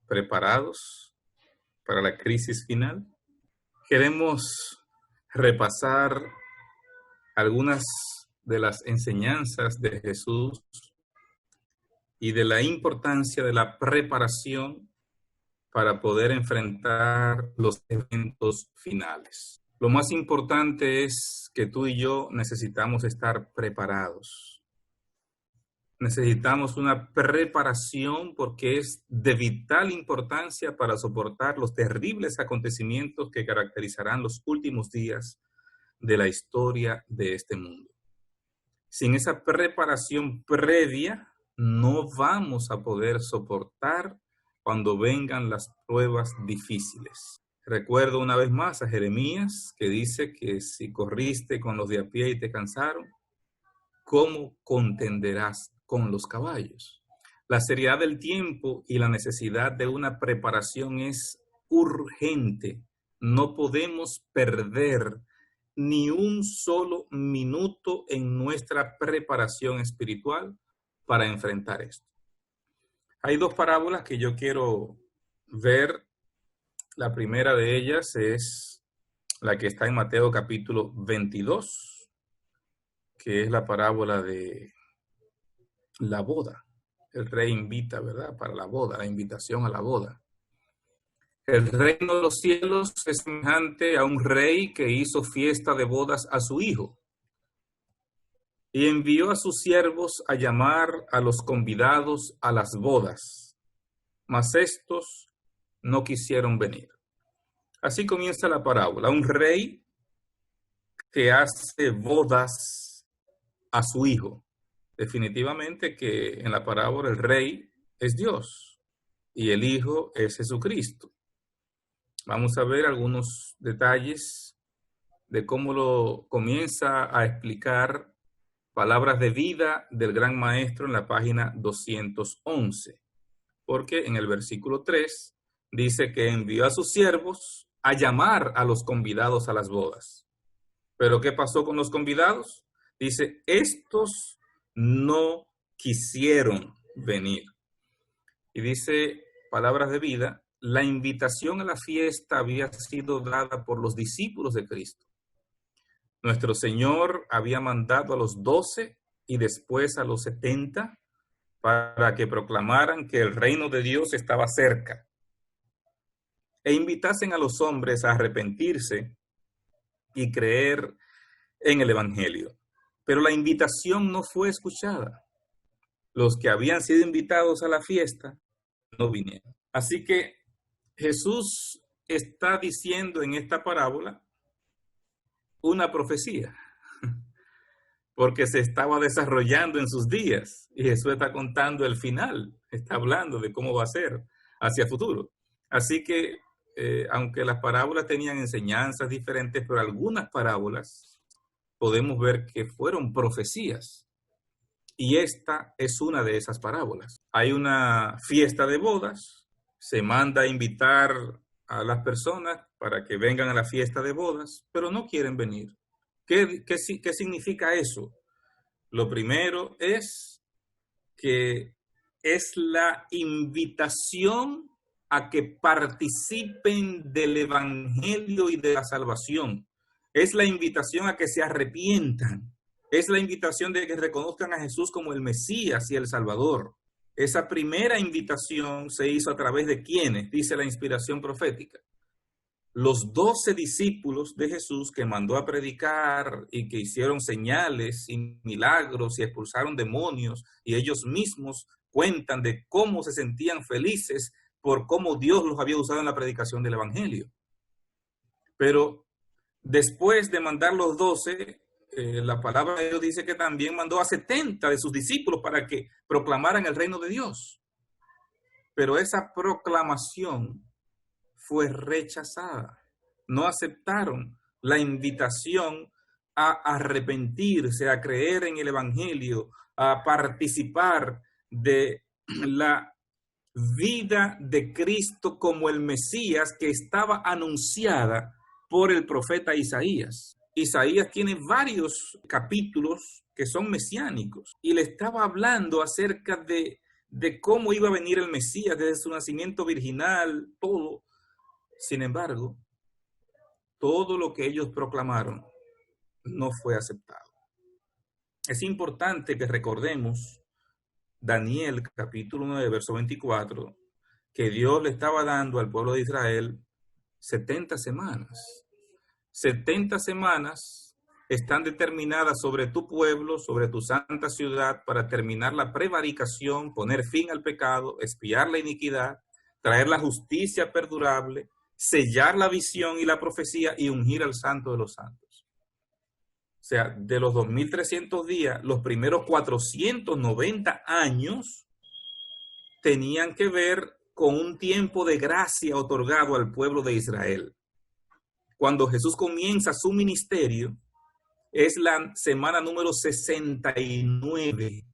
preparados para la crisis final. Queremos repasar algunas de las enseñanzas de Jesús y de la importancia de la preparación para poder enfrentar los eventos finales. Lo más importante es que tú y yo necesitamos estar preparados. Necesitamos una preparación porque es de vital importancia para soportar los terribles acontecimientos que caracterizarán los últimos días de la historia de este mundo. Sin esa preparación previa, no vamos a poder soportar cuando vengan las pruebas difíciles. Recuerdo una vez más a Jeremías, que dice que si corriste con los de a pie y te cansaron, ¿cómo contenderás con los caballos? La seriedad del tiempo y la necesidad de una preparación es urgente. No podemos perder ni un solo minuto en nuestra preparación espiritual para enfrentar esto. Hay dos parábolas que yo quiero ver. La primera de ellas es la que está en Mateo capítulo 22, que es la parábola de la boda. El rey invita, ¿verdad?, para la boda, la invitación a la boda. El reino de los cielos es semejante a un rey que hizo fiesta de bodas a su hijo y envió a sus siervos a llamar a los convidados a las bodas, mas estos no quisieron venir. Así comienza la parábola. Un rey que hace bodas a su hijo. Definitivamente que en la parábola el rey es Dios y el hijo es Jesucristo. Vamos a ver algunos detalles de cómo lo comienza a explicar Palabras de Vida del Gran Maestro en la página 211. Porque en el versículo 3 dice que envió a sus siervos a llamar a los convidados a las bodas. ¿Pero qué pasó con los convidados? Dice, estos no quisieron venir. Y dice Palabras de Vida, la invitación a la fiesta había sido dada por los discípulos de Cristo. Nuestro Señor había mandado a los 12 y después a los 70 para que proclamaran que el reino de Dios estaba cerca e invitasen a los hombres a arrepentirse y creer en el Evangelio. Pero la invitación no fue escuchada. Los que habían sido invitados a la fiesta no vinieron. Así que Jesús está diciendo en esta parábola una profecía, porque se estaba desarrollando en sus días y Jesús está contando el final, está hablando de cómo va a ser hacia el futuro. Así que aunque las parábolas tenían enseñanzas diferentes, pero algunas parábolas podemos ver que fueron profecías. Y esta es una de esas parábolas. Hay una fiesta de bodas, se manda a invitar a las personas para que vengan a la fiesta de bodas, pero no quieren venir. ¿Qué significa eso? Lo primero es que es la invitación a que participen del Evangelio y de la salvación. Es la invitación a que se arrepientan. Es la invitación de que reconozcan a Jesús como el Mesías y el Salvador. Esa primera invitación se hizo a través de ¿quiénes? Dice la inspiración profética. Los 12 discípulos de Jesús que mandó a predicar y que hicieron señales y milagros y expulsaron demonios, y ellos mismos cuentan de cómo se sentían felices por cómo Dios los había usado en la predicación del Evangelio. Pero después de mandar los 12, la palabra de Dios dice que también mandó a 70 de sus discípulos para que proclamaran el reino de Dios. Pero esa proclamación fue rechazada. No aceptaron la invitación a arrepentirse, a creer en el Evangelio, a participar de la vida de Cristo como el Mesías que estaba anunciada por el profeta Isaías. Isaías tiene varios capítulos que son mesiánicos y le estaba hablando acerca de de cómo iba a venir el Mesías desde su nacimiento virginal, todo. Sin embargo, todo lo que ellos proclamaron no fue aceptado. Es importante que recordemos Daniel capítulo 9, verso 24, que Dios le estaba dando al pueblo de Israel 70 semanas. 70 semanas están determinadas sobre tu pueblo, sobre tu santa ciudad, para terminar la prevaricación, poner fin al pecado, expiar la iniquidad, traer la justicia perdurable, sellar la visión y la profecía y ungir al santo de los santos. O sea, de los 2300 días, los primeros 490 años tenían que ver con un tiempo de gracia otorgado al pueblo de Israel. Cuando Jesús comienza su ministerio, es la semana número 69.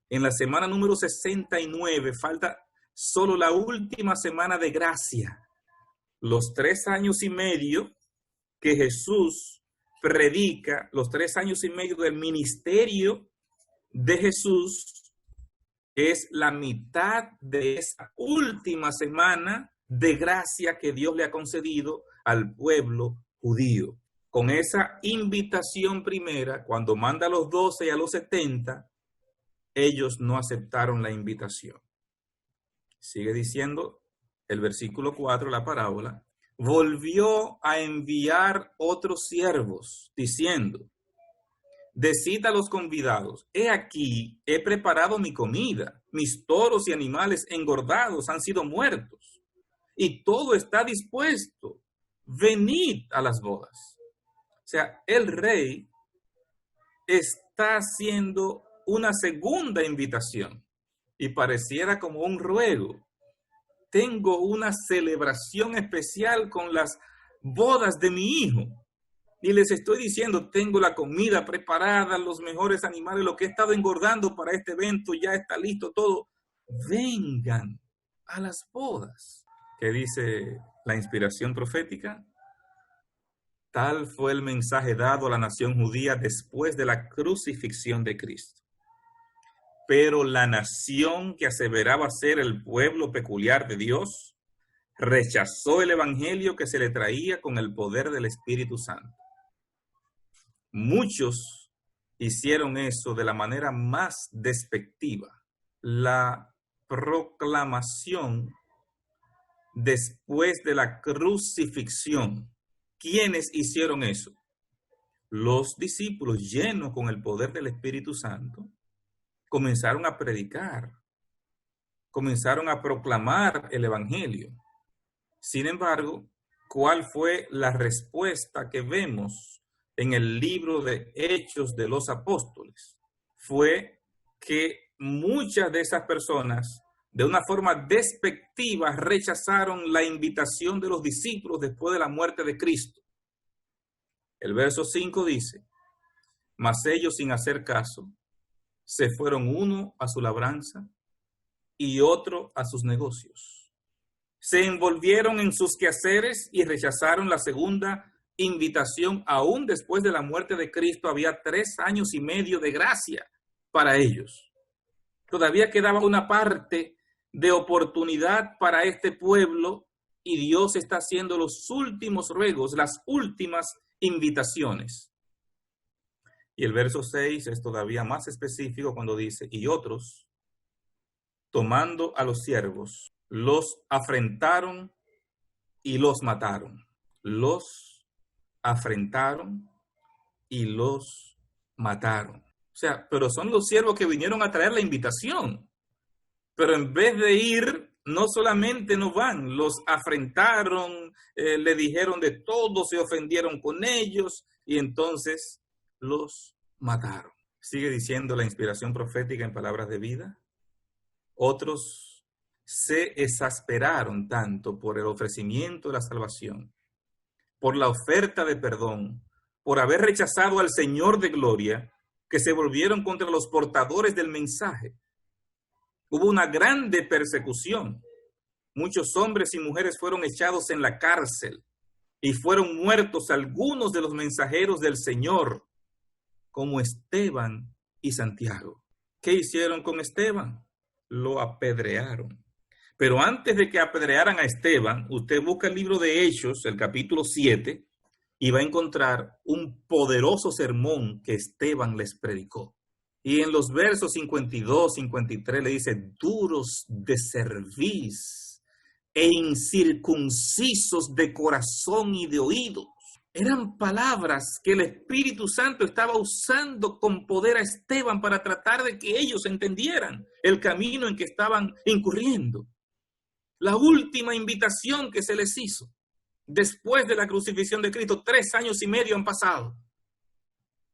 En la semana número 69 falta solo la última semana de gracia. Los 3 años y medio que Jesús predica, los 3 años y medio del ministerio de Jesús, es la mitad de esa última semana de gracia que Dios le ha concedido al pueblo judío. Con esa invitación primera, cuando manda a los 12 y a los 70, ellos no aceptaron la invitación. Sigue diciendo el versículo 4, la parábola. Volvió a enviar otros siervos, diciendo, decid a los convidados, he aquí, he preparado mi comida, mis toros y animales engordados han sido muertos, y todo está dispuesto, venid a las bodas. O sea, el rey está haciendo una segunda invitación y pareciera como un ruego. Tengo una celebración especial con las bodas de mi hijo. Y les estoy diciendo, tengo la comida preparada, los mejores animales, lo que he estado engordando para este evento, ya está listo todo. Vengan a las bodas. ¿Qué dice la inspiración profética? Tal fue el mensaje dado a la nación judía después de la crucifixión de Cristo. Pero la nación que aseveraba ser el pueblo peculiar de Dios rechazó el evangelio que se le traía con el poder del Espíritu Santo. Muchos hicieron eso de la manera más despectiva. La proclamación después de la crucifixión. ¿Quiénes hicieron eso? Los discípulos, llenos con el poder del Espíritu Santo, comenzaron a predicar, comenzaron a proclamar el evangelio. Sin embargo, ¿cuál fue la respuesta que vemos en el libro de Hechos de los Apóstoles? Fue que muchas de esas personas, de una forma despectiva, rechazaron la invitación de los discípulos después de la muerte de Cristo. El verso 5 dice, mas ellos sin hacer caso, se fueron uno a su labranza y otro a sus negocios. Se envolvieron en sus quehaceres y rechazaron la segunda invitación. Aún después de la muerte de Cristo había 3 años y medio de gracia para ellos. Todavía quedaba una parte de oportunidad para este pueblo y Dios está haciendo los últimos ruegos, las últimas invitaciones. Y el verso 6 es todavía más específico cuando dice, y otros, tomando a los siervos, los afrentaron y los mataron. Los afrentaron y los mataron. O sea, pero son los siervos que vinieron a traer la invitación. Pero en vez de ir, no solamente no van, los afrentaron, le dijeron de todo, se ofendieron con ellos y entonces los mataron. Sigue diciendo la inspiración profética en Palabras de Vida. Otros se exasperaron tanto por el ofrecimiento de la salvación, por la oferta de perdón, por haber rechazado al Señor de gloria, que se volvieron contra los portadores del mensaje. Hubo una grande persecución. Muchos hombres y mujeres fueron echados en la cárcel y fueron muertos algunos de los mensajeros del Señor, como Esteban y Santiago. ¿Qué hicieron con Esteban? lo apedrearon. Pero antes de que apedrearan a Esteban, usted busca el libro de Hechos, el capítulo 7, y va a encontrar un poderoso sermón que Esteban les predicó. Y en los versos 52, 53 le dice, duros de cerviz e incircuncisos de corazón y de oídos. Eran palabras que el Espíritu Santo estaba usando con poder a Esteban para tratar de que ellos entendieran el camino en que estaban incurriendo. La última invitación que se les hizo después de la crucifixión de Cristo, 3 años y medio han pasado.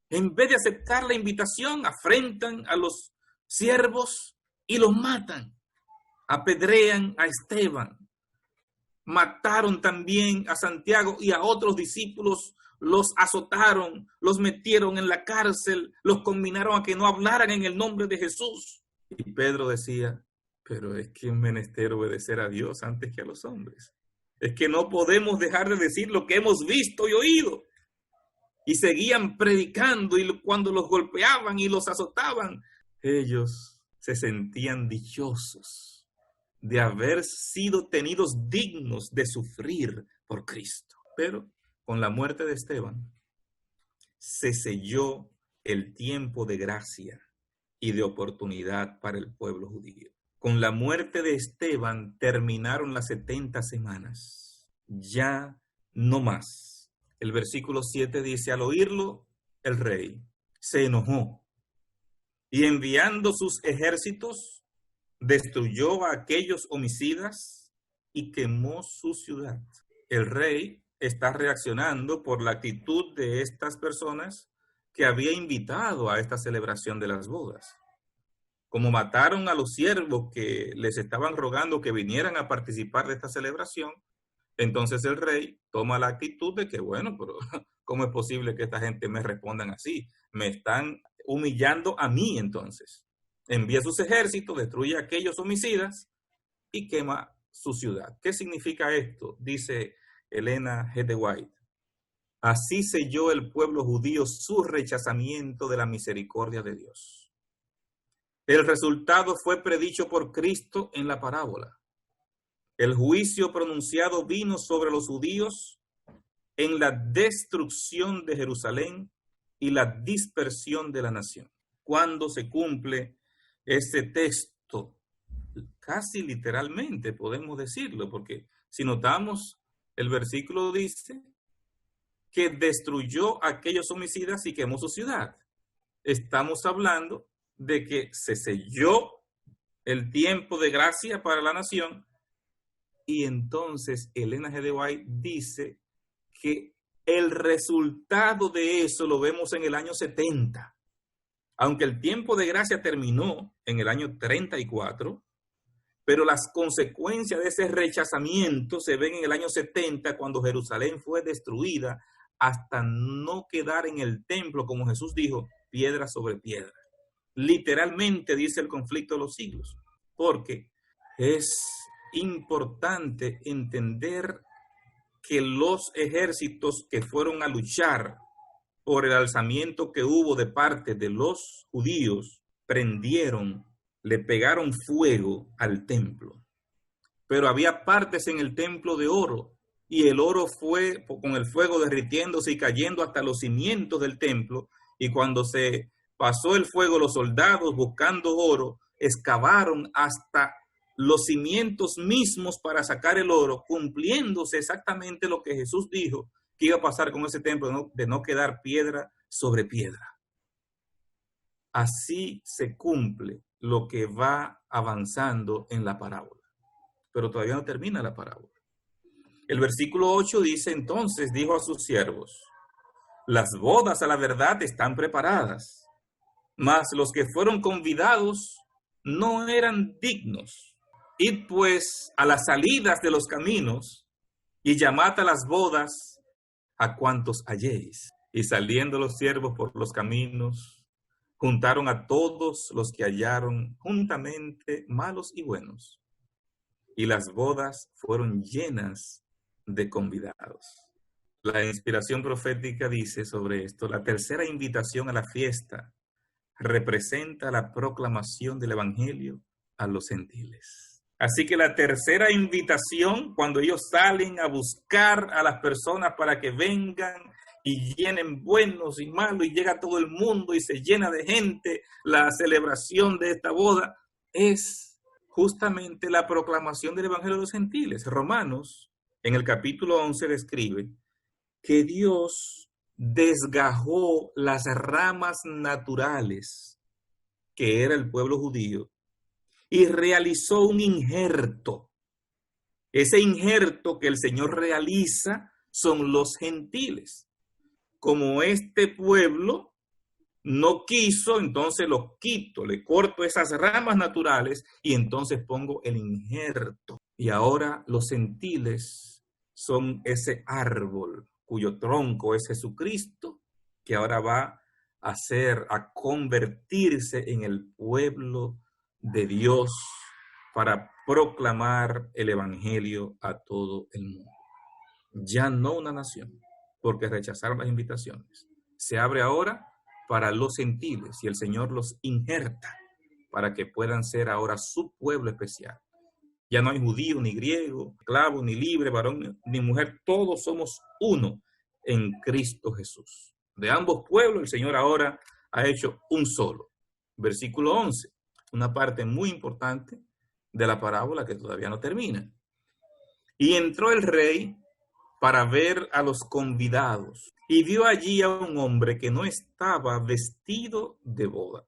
En vez de aceptar la invitación, afrentan a los siervos y los matan. Apedrean a Esteban. Mataron también a Santiago y a otros discípulos, los azotaron, los metieron en la cárcel, los conminaron a que no hablaran en el nombre de Jesús. Y Pedro decía, pero es que es menester obedecer a Dios antes que a los hombres. Es que no podemos dejar de decir lo que hemos visto y oído. Y seguían predicando, y cuando los golpeaban y los azotaban, ellos se sentían dichosos de haber sido tenidos dignos de sufrir por Cristo. Pero con la muerte de Esteban se selló el tiempo de gracia y de oportunidad para el pueblo judío. Con la muerte de Esteban terminaron las 70 semanas. Ya no más. El versículo 7 dice, al oírlo, el rey se enojó y enviando sus ejércitos, destruyó a aquellos homicidas y quemó su ciudad. El rey está reaccionando por la actitud de estas personas que había invitado a esta celebración de las bodas. Como mataron a los siervos que les estaban rogando que vinieran a participar de esta celebración, entonces el rey toma la actitud de que, bueno, pero ¿cómo es posible que esta gente me respondan así? Me están humillando a mí entonces. Envía sus ejércitos, destruye a aquellos homicidas y quema su ciudad. ¿Qué significa esto? Dice Elena G. de White. Así selló el pueblo judío su rechazamiento de la misericordia de Dios. El resultado fue predicho por Cristo en la parábola. El juicio pronunciado vino sobre los judíos en la destrucción de Jerusalén y la dispersión de la nación. Cuando se cumple ese texto, casi literalmente podemos decirlo, porque si notamos, el versículo dice que destruyó a aquellos homicidas y quemó su ciudad. Estamos hablando de que se selló el tiempo de gracia para la nación. Y entonces Elena G. de White dice que el resultado de eso lo vemos en el año 70. Aunque el tiempo de gracia terminó en el año 34, pero las consecuencias de ese rechazamiento se ven en el año 70, cuando Jerusalén fue destruida hasta no quedar en el templo, como Jesús dijo, piedra sobre piedra. Literalmente dice el conflicto de los siglos, porque es importante entender que los ejércitos que fueron a luchar por el alzamiento que hubo de parte de los judíos, prendieron, le pegaron fuego al templo. Pero había partes en el templo de oro, y el oro fue con el fuego derritiéndose y cayendo hasta los cimientos del templo, y cuando se pasó el fuego, los soldados buscando oro, excavaron hasta los cimientos mismos para sacar el oro, cumpliéndose exactamente lo que Jesús dijo que iba a pasar con ese templo, de no quedar piedra sobre piedra. Así se cumple lo que va avanzando en la parábola. Pero todavía no termina la parábola. El versículo 8 dice, entonces dijo a sus siervos, las bodas a la verdad están preparadas, mas los que fueron convidados no eran dignos. Id pues a las salidas de los caminos y llamad a las bodas a cuantos halléis. Y saliendo los siervos por los caminos, juntaron a todos los que hallaron juntamente, malos y buenos. Y las bodas fueron llenas de convidados. La inspiración profética dice sobre esto, la tercera invitación a la fiesta representa la proclamación del Evangelio a los gentiles. Así que la tercera invitación, cuando ellos salen a buscar a las personas para que vengan y llenen buenos y malos, y llega todo el mundo y se llena de gente la celebración de esta boda, es justamente la proclamación del Evangelio de los gentiles. Romanos, en el capítulo 11, describe que Dios desgajó las ramas naturales, que era el pueblo judío, y realizó un injerto. Ese injerto que el Señor realiza son los gentiles. Como este pueblo no quiso, entonces los quito, le corto esas ramas naturales y entonces pongo el injerto. Y ahora los gentiles son ese árbol cuyo tronco es Jesucristo, que ahora va a convertirse en el pueblo de Dios para proclamar el evangelio a todo el mundo. Ya no una nación, porque rechazaron las invitaciones. Se abre ahora para los gentiles y el Señor los injerta para que puedan ser ahora su pueblo especial. Ya no hay judío, ni griego, esclavo, ni libre, varón, ni mujer. Todos somos uno en Cristo Jesús. De ambos pueblos, el Señor ahora ha hecho un solo. Versículo 11, una parte muy importante de la parábola que todavía no termina. Y entró el rey para ver a los convidados, y vio allí a un hombre que no estaba vestido de boda.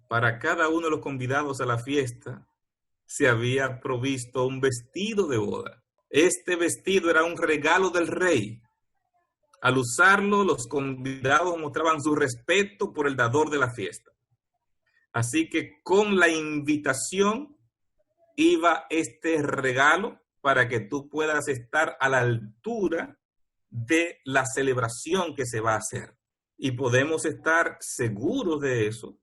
Para cada uno de los convidados a la fiesta se había provisto un vestido de boda. Este vestido era un regalo del rey. Al usarlo, los convidados mostraban su respeto por el dador de la fiesta. Así que con la invitación iba este regalo para que tú puedas estar a la altura de la celebración que se va a hacer. Y podemos estar seguros de eso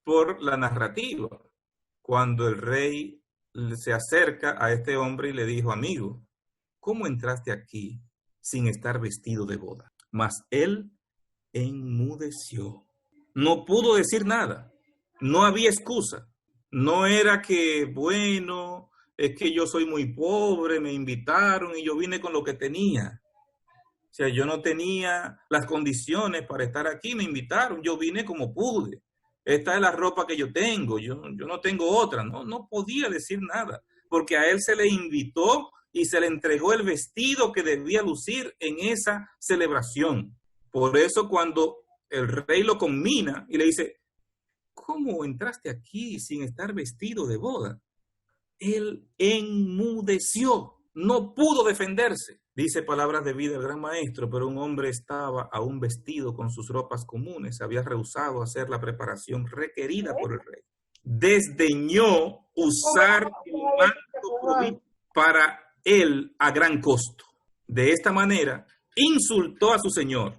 por la narrativa. Cuando el rey se acerca a este hombre y le dijo: amigo, ¿cómo entraste aquí sin estar vestido de boda? Mas él enmudeció. No pudo decir nada. No había excusa. No era que, bueno, es que yo soy muy pobre, me invitaron y yo vine con lo que tenía. O sea, yo no tenía las condiciones para estar aquí, me invitaron, yo vine como pude. Esta es la ropa que yo tengo, yo no tengo otra. No podía decir nada, porque a él se le invitó y se le entregó el vestido que debía lucir en esa celebración. Por eso cuando el rey lo conmina y le dice: ¿cómo entraste aquí sin estar vestido de boda? Él enmudeció, no pudo defenderse. Dice Palabras de Vida el gran maestro: pero un hombre estaba aún vestido con sus ropas comunes, había rehusado hacer la preparación requerida por el rey. Desdeñó usar el manto provisto para él a gran costo. De esta manera, insultó a su señor.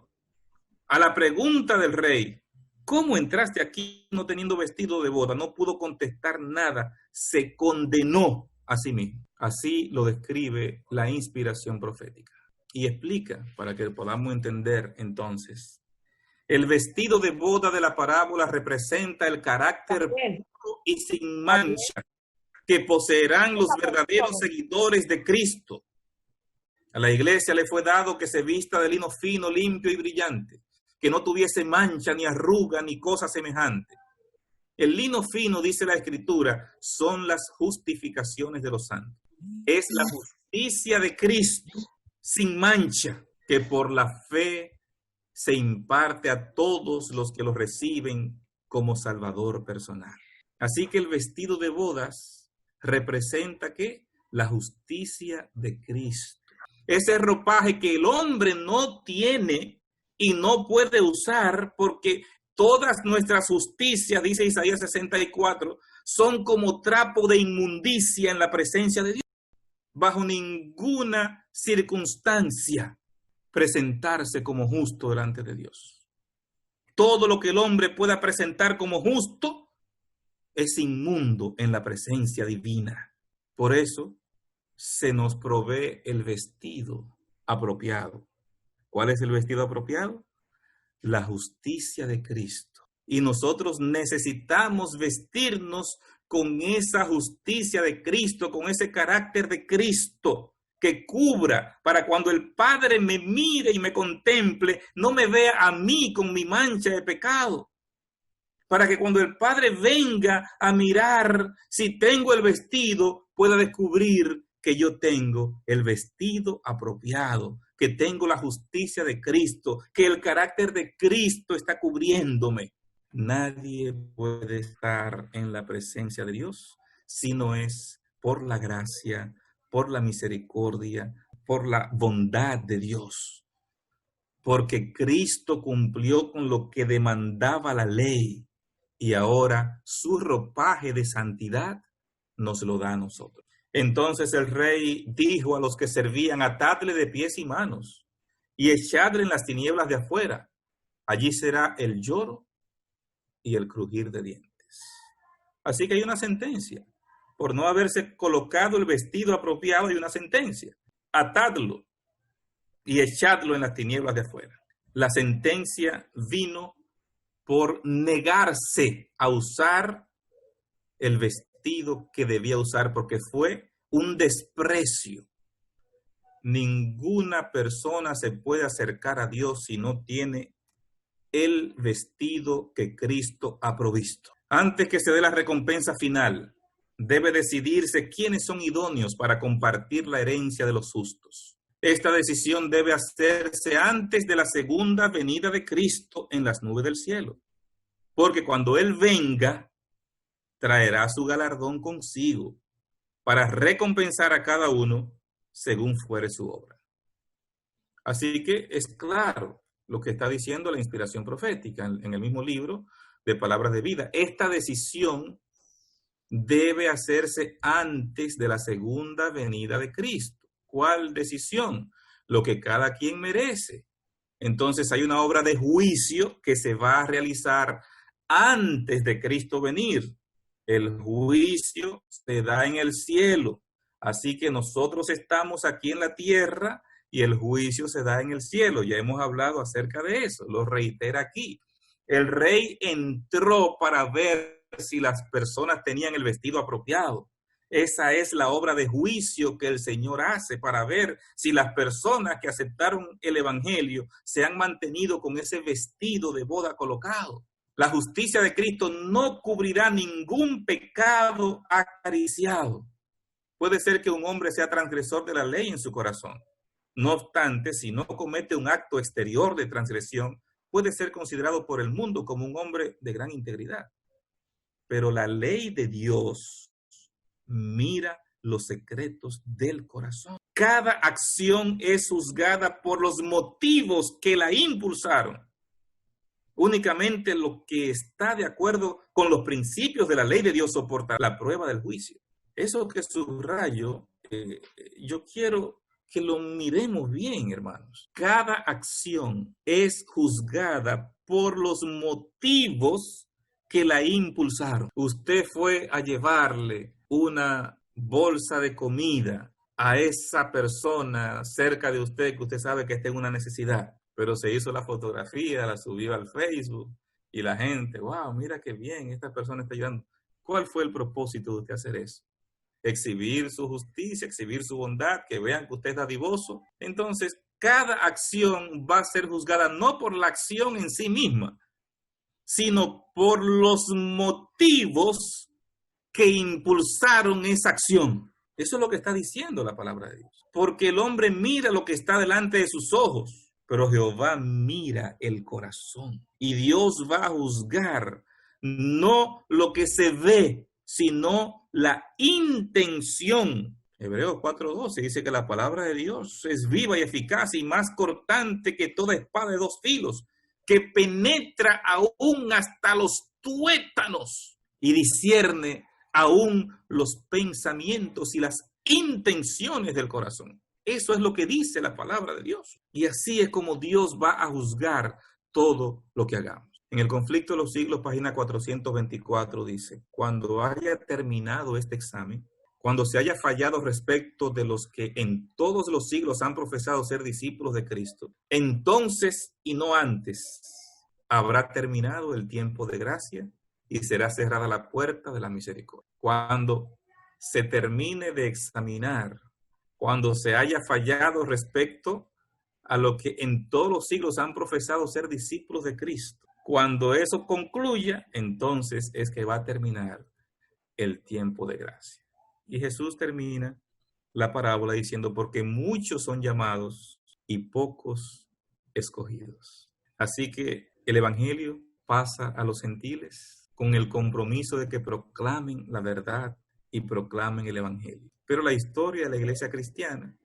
A la pregunta del rey: ¿cómo entraste aquí no teniendo vestido de boda? No pudo contestar nada, se condenó a sí mismo. Así lo describe la inspiración profética. Y explica, para que podamos entender entonces, el vestido de boda de la parábola representa el carácter puro y sin mancha que poseerán los verdaderos seguidores de Cristo. A la iglesia le fue dado que se vista de lino fino, limpio y brillante, que no tuviese mancha, ni arruga, ni cosa semejante. El lino fino, dice la Escritura, son las justificaciones de los santos. Es la justicia de Cristo, sin mancha, que por la fe se imparte a todos los que lo reciben como Salvador personal. Así que el vestido de bodas representa ¿qué? La justicia de Cristo. Ese ropaje que el hombre no tiene y no puede usar, porque todas nuestras justicias, dice Isaías 64, son como trapo de inmundicia en la presencia de Dios. Bajo ninguna circunstancia presentarse como justo delante de Dios. Todo lo que el hombre pueda presentar como justo es inmundo en la presencia divina. Por eso se nos provee el vestido apropiado. ¿Cuál es el vestido apropiado? La justicia de Cristo. Y nosotros necesitamos vestirnos con esa justicia de Cristo, con ese carácter de Cristo que cubra para cuando el Padre me mire y me contemple, no me vea a mí con mi mancha de pecado. Para que cuando el Padre venga a mirar si tengo el vestido, pueda descubrir que yo tengo el vestido apropiado, que tengo la justicia de Cristo, que el carácter de Cristo está cubriéndome. Nadie puede estar en la presencia de Dios si no es por la gracia, por la misericordia, por la bondad de Dios. Porque Cristo cumplió con lo que demandaba la ley y ahora su ropaje de santidad nos lo da a nosotros. Entonces el rey dijo a los que servían: atadle de pies y manos y echadle en las tinieblas de afuera. Allí será el lloro y el crujir de dientes. Así que hay una sentencia. Por no haberse colocado el vestido apropiado, hay una sentencia. Atadlo y echadlo en las tinieblas de afuera. La sentencia vino por negarse a usar el vestido que debía usar, porque fue un desprecio. Ninguna persona se puede acercar a Dios si no tiene el vestido que Cristo ha provisto. Antes que se dé la recompensa final, debe decidirse quiénes son idóneos para compartir la herencia de los justos. Esta decisión debe hacerse antes de la segunda venida de Cristo en las nubes del cielo, porque cuando Él venga, traerá su galardón consigo para recompensar a cada uno según fuere su obra. Así que es claro lo que está diciendo la inspiración profética en el mismo libro de Palabras de Vida. Esta decisión debe hacerse antes de la segunda venida de Cristo. ¿Cuál decisión? Lo que cada quien merece. Entonces hay una obra de juicio que se va a realizar antes de Cristo venir. El juicio se da en el cielo. Así que nosotros estamos aquí en la tierra y el juicio se da en el cielo. Ya hemos hablado acerca de eso, lo reitera aquí. El rey entró para ver si las personas tenían el vestido apropiado. Esa es la obra de juicio que el Señor hace para ver si las personas que aceptaron el evangelio se han mantenido con ese vestido de boda colocado. La justicia de Cristo no cubrirá ningún pecado acariciado. Puede ser que un hombre sea transgresor de la ley en su corazón. No obstante, si no comete un acto exterior de transgresión, puede ser considerado por el mundo como un hombre de gran integridad. Pero la ley de Dios mira los secretos del corazón. Cada acción es juzgada por los motivos que la impulsaron. Únicamente lo que está de acuerdo con los principios de la ley de Dios soporta la prueba del juicio. Eso que subrayo, yo quiero que lo miremos bien, hermanos. Cada acción es juzgada por los motivos que la impulsaron. Usted fue a llevarle una bolsa de comida a esa persona cerca de usted que usted sabe que está en una necesidad, pero se hizo la fotografía, la subió al Facebook y la gente, wow, mira qué bien, esta persona está ayudando. ¿Cuál fue el propósito de usted hacer eso? Exhibir su justicia, exhibir su bondad, que vean que usted es dadivoso. Entonces, cada acción va a ser juzgada no por la acción en sí misma, sino por los motivos que impulsaron esa acción. Eso es lo que está diciendo la palabra de Dios. Porque el hombre mira lo que está delante de sus ojos, pero Jehová mira el corazón. Y Dios va a juzgar no lo que se ve, sino la intención. Hebreos 4:12 dice que la palabra de Dios es viva y eficaz y más cortante que toda espada de dos filos, que penetra aún hasta los tuétanos y discierne aún los pensamientos y las intenciones del corazón. Eso es lo que dice la palabra de Dios. Y así es como Dios va a juzgar todo lo que hagamos. En el conflicto de los siglos, página 424, dice: cuando haya terminado este examen, cuando se haya fallado respecto de los que en todos los siglos han profesado ser discípulos de Cristo, entonces y no antes, habrá terminado el tiempo de gracia y será cerrada la puerta de la misericordia. Cuando se termine de examinar, cuando se haya fallado respecto a lo que en todos los siglos han profesado ser discípulos de Cristo, cuando eso concluya, entonces es que va a terminar el tiempo de gracia. Y Jesús termina la parábola diciendo, porque muchos son llamados y pocos escogidos. Así que el evangelio pasa a los gentiles con el compromiso de que proclamen la verdad y proclamen el evangelio. Pero la historia de la iglesia cristiana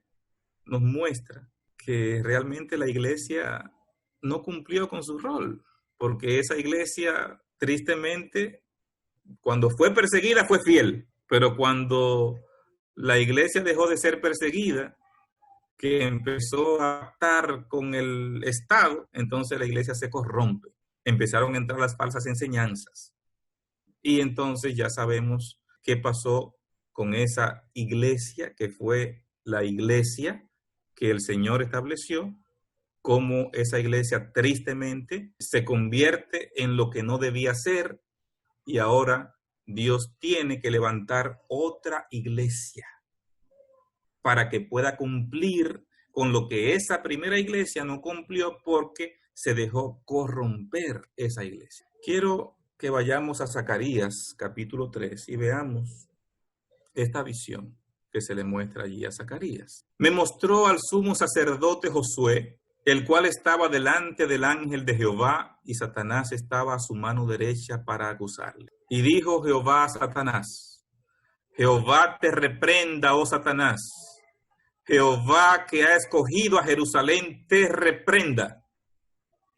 nos muestra que realmente la iglesia no cumplió con su rol, porque esa iglesia, tristemente, cuando fue perseguida fue fiel, pero cuando la iglesia dejó de ser perseguida, que empezó a estar con el Estado, entonces la iglesia se corrompe. Empezaron a entrar las falsas enseñanzas. Y entonces ya sabemos qué pasó con esa iglesia, que fue la iglesia que el Señor estableció, cómo esa iglesia tristemente se convierte en lo que no debía ser, y ahora Dios tiene que levantar otra iglesia para que pueda cumplir con lo que esa primera iglesia no cumplió porque se dejó corromper esa iglesia. Quiero que vayamos a Zacarías capítulo 3 y veamos esta visión que se le muestra allí a Zacarías. Me mostró al sumo sacerdote Josué, el cual estaba delante del ángel de Jehová, y Satanás estaba a su mano derecha para acusarle. Y dijo Jehová a Satanás, Jehová te reprenda, oh Satanás. Jehová, que ha escogido a Jerusalén, te reprenda.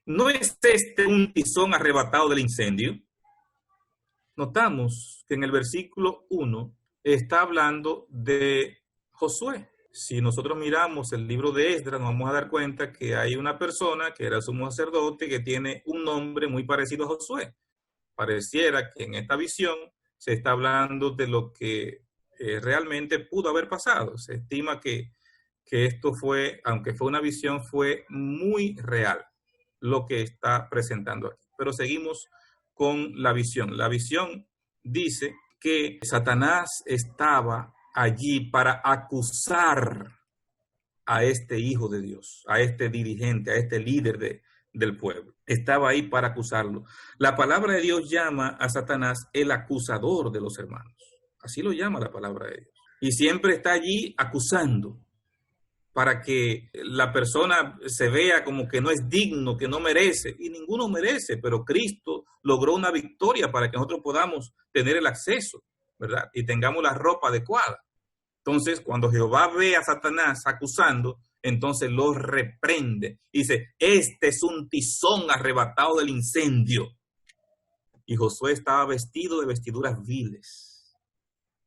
¿No es este un tizón arrebatado del incendio? Notamos que en el versículo 1 está hablando de Josué. Si nosotros miramos el libro de Esdras, nos vamos a dar cuenta que hay una persona que era sumo sacerdote que tiene un nombre muy parecido a Josué. Pareciera que en esta visión se está hablando de lo que realmente pudo haber pasado. Se estima que esto fue, aunque fue una visión, fue muy real lo que está presentando aquí. Pero seguimos con la visión. La visión dice que Satanás estaba allí para acusar a este hijo de Dios, a este dirigente, a este líder del pueblo. Estaba ahí para acusarlo. La palabra de Dios llama a Satanás el acusador de los hermanos. Así lo llama la palabra de Dios. Y siempre está allí acusando para que la persona se vea como que no es digno, que no merece. Y ninguno merece, pero Cristo logró una victoria para que nosotros podamos tener el acceso, ¿verdad? Y tengamos la ropa adecuada. Entonces, cuando Jehová ve a Satanás acusando, entonces lo reprende. Dice, este es un tizón arrebatado del incendio. Y Josué estaba vestido de vestiduras viles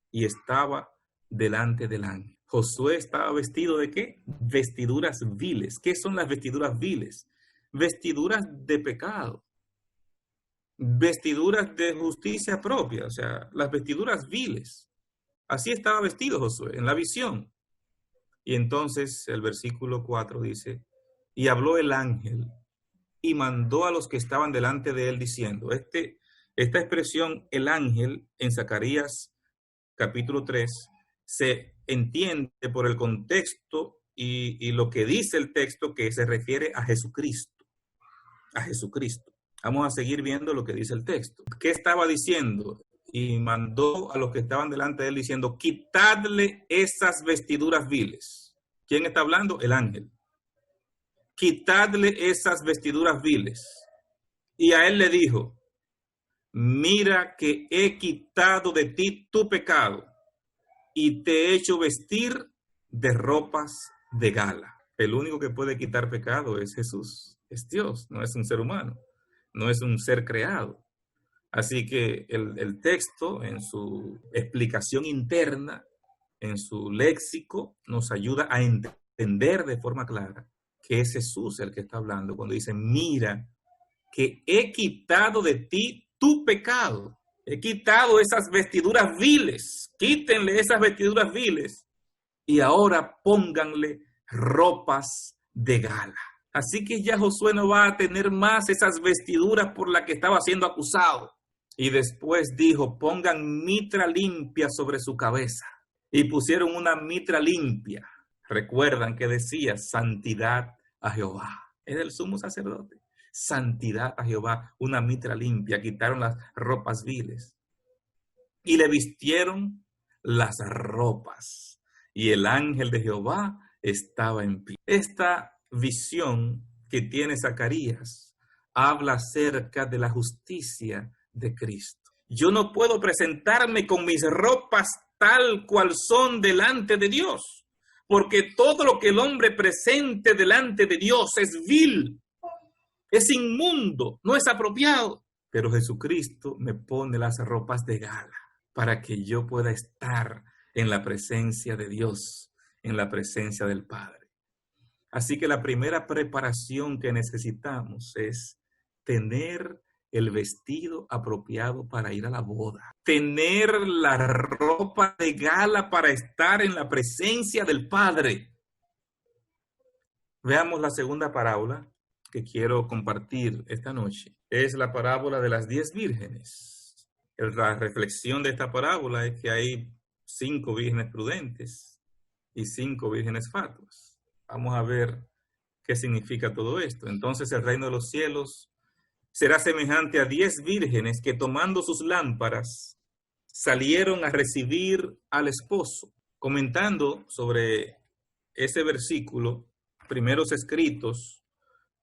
y estaba delante del ángel. Josué estaba vestido ¿de qué? Vestiduras viles. ¿Qué son las vestiduras viles? Vestiduras de pecado. Vestiduras de justicia propia, o sea, las vestiduras viles. Así estaba vestido Josué en la visión. Y entonces el versículo 4 dice, y habló el ángel y mandó a los que estaban delante de él diciendo, esta expresión, el ángel, en Zacarías capítulo 3, se entiende por el contexto y lo que dice el texto, que se refiere a Jesucristo. A Jesucristo. Vamos a seguir viendo lo que dice el texto. ¿Qué estaba diciendo? Y mandó a los que estaban delante de él diciendo, quitadle esas vestiduras viles. ¿Quién está hablando? El ángel. Quitadle esas vestiduras viles. Y a él le dijo, mira que he quitado de ti tu pecado y te he hecho vestir de ropas de gala. El único que puede quitar pecado es Jesús, es Dios, no es un ser humano, no es un ser creado. Así que el texto, en su explicación interna, en su léxico, nos ayuda a entender de forma clara que es Jesús el que está hablando cuando dice, mira que he quitado de ti tu pecado. He quitado esas vestiduras viles. Quítenle esas vestiduras viles. Y ahora pónganle ropas de gala. Así que ya Josué no va a tener más esas vestiduras por las que estaba siendo acusado. Y después dijo, pongan mitra limpia sobre su cabeza. Y pusieron una mitra limpia. Recuerdan que decía santidad a Jehová. Era el sumo sacerdote. Santidad a Jehová, una mitra limpia. Quitaron las ropas viles. Y le vistieron las ropas. Y el ángel de Jehová estaba en pie. Esta visión que tiene Zacarías habla acerca de la justicia de Cristo. Yo no puedo presentarme con mis ropas tal cual son delante de Dios, porque todo lo que el hombre presente delante de Dios es vil, es inmundo, no es apropiado. Pero Jesucristo me pone las ropas de gala para que yo pueda estar en la presencia de Dios, en la presencia del Padre. Así que la primera preparación que necesitamos es tener el vestido apropiado para ir a la boda. Tener la ropa de gala para estar en la presencia del Padre. Veamos la segunda parábola que quiero compartir esta noche. Es la parábola de las 10 vírgenes. La reflexión de esta parábola es que hay 5 vírgenes prudentes y 5 vírgenes fatuas. Vamos a ver qué significa todo esto. Entonces el reino de los cielos será semejante a 10 vírgenes que tomando sus lámparas salieron a recibir al esposo. Comentando sobre ese versículo, Primeros Escritos,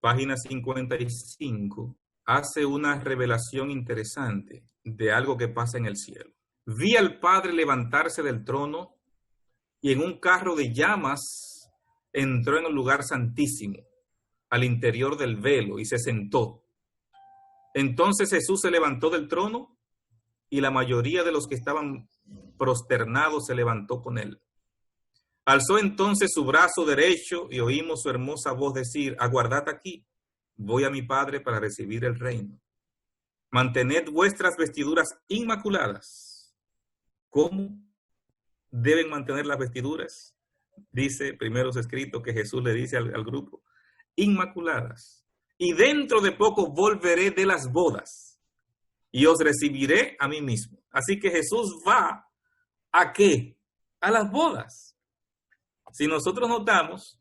página 55, hace una revelación interesante de algo que pasa en el cielo. Vi al Padre levantarse del trono y en un carro de llamas entró en el lugar santísimo, al interior del velo, y se sentó. Entonces Jesús se levantó del trono y la mayoría de los que estaban prosternados se levantó con él. Alzó entonces su brazo derecho y oímos su hermosa voz decir, aguardad aquí, voy a mi Padre para recibir el reino. Mantened vuestras vestiduras inmaculadas. ¿Cómo deben mantener las vestiduras? Dice Primeros Escritos que Jesús le dice al grupo, inmaculadas. Y dentro de poco volveré de las bodas y os recibiré a mí mismo. Así que Jesús va ¿a qué? A las bodas. Si nosotros notamos,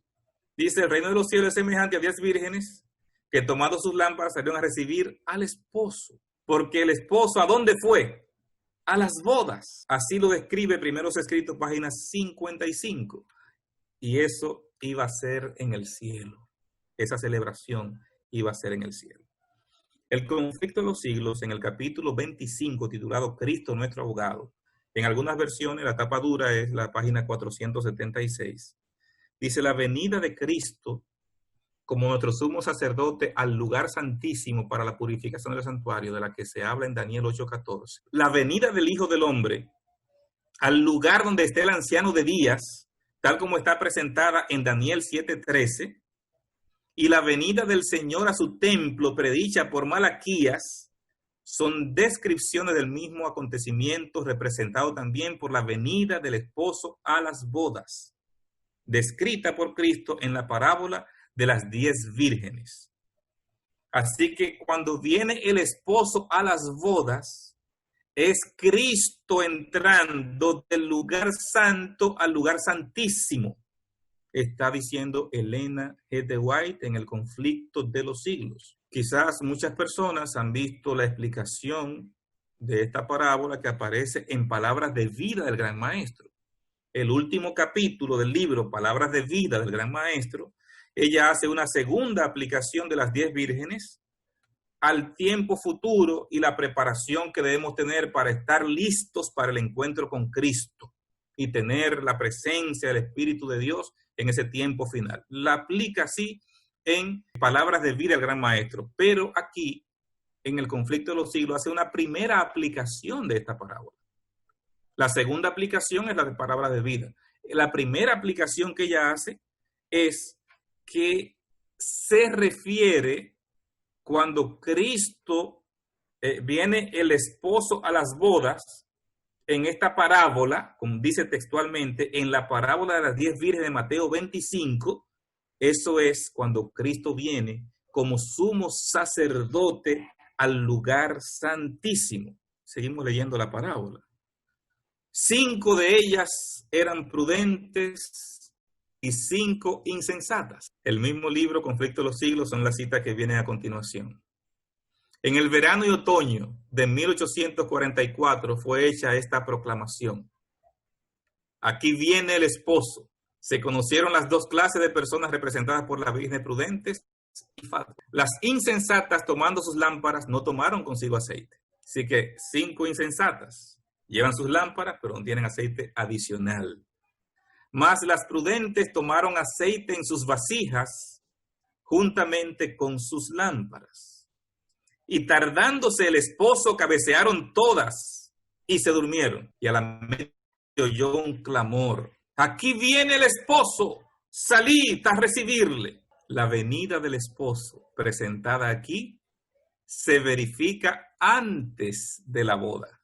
dice el reino de los cielos es semejante a 10 vírgenes que tomando sus lámparas salieron a recibir al esposo. Porque el esposo, ¿a dónde fue? A las bodas. Así lo describe Primeros Escritos, página 55. Y eso iba a ser en el cielo. Esa celebración iba a ser en el cielo. El conflicto de los siglos, en el capítulo 25, titulado Cristo nuestro abogado. En algunas versiones, la tapa dura es la página 476. Dice, la venida de Cristo como nuestro sumo sacerdote al lugar santísimo para la purificación del santuario, de la que se habla en Daniel 8:14. La venida del Hijo del Hombre al lugar donde esté el anciano de días, tal como está presentada en Daniel 7:13, y la venida del Señor a su templo, predicha por Malaquías, son descripciones del mismo acontecimiento, representado también por la venida del esposo a las bodas, descrita por Cristo en la parábola de las 10 vírgenes. Así que cuando viene el esposo a las bodas, es Cristo entrando del lugar santo al lugar santísimo. Está diciendo Elena G. de White en El conflicto de los siglos. Quizás muchas personas han visto la explicación de esta parábola que aparece en Palabras de Vida del Gran Maestro. El último capítulo del libro Palabras de Vida del Gran Maestro, ella hace una segunda aplicación de las 10 vírgenes al tiempo futuro y la preparación que debemos tener para estar listos para el encuentro con Cristo y tener la presencia del Espíritu de Dios en ese tiempo final. La aplica así en Palabras de Vida del Gran Maestro, pero aquí, en El conflicto de los siglos, hace una primera aplicación de esta parábola. La segunda aplicación es la de Palabras de Vida. La primera aplicación que ella hace es que se refiere cuando Cristo viene el esposo a las bodas, en esta parábola, como dice textualmente, en la parábola de las 10 vírgenes de Mateo 25, Eso es cuando Cristo viene como sumo sacerdote al lugar santísimo. Seguimos leyendo la parábola. 5 de ellas eran prudentes y 5 insensatas. El mismo libro, Conflicto de los Siglos, son las citas que vienen a continuación. En el verano y otoño de 1844 fue hecha esta proclamación. Aquí viene el esposo. Se conocieron las dos clases de personas representadas por las vírgenes prudentes y falsas. Las insensatas, tomando sus lámparas, no tomaron consigo aceite. Así que 5 insensatas llevan sus lámparas, pero no tienen aceite adicional. Mas las prudentes tomaron aceite en sus vasijas, juntamente con sus lámparas. Y tardándose el esposo, cabecearon todas y se durmieron. Y a la media oyó un clamor: aquí viene el esposo, salid a recibirle. La venida del esposo, presentada aquí, se verifica antes de la boda.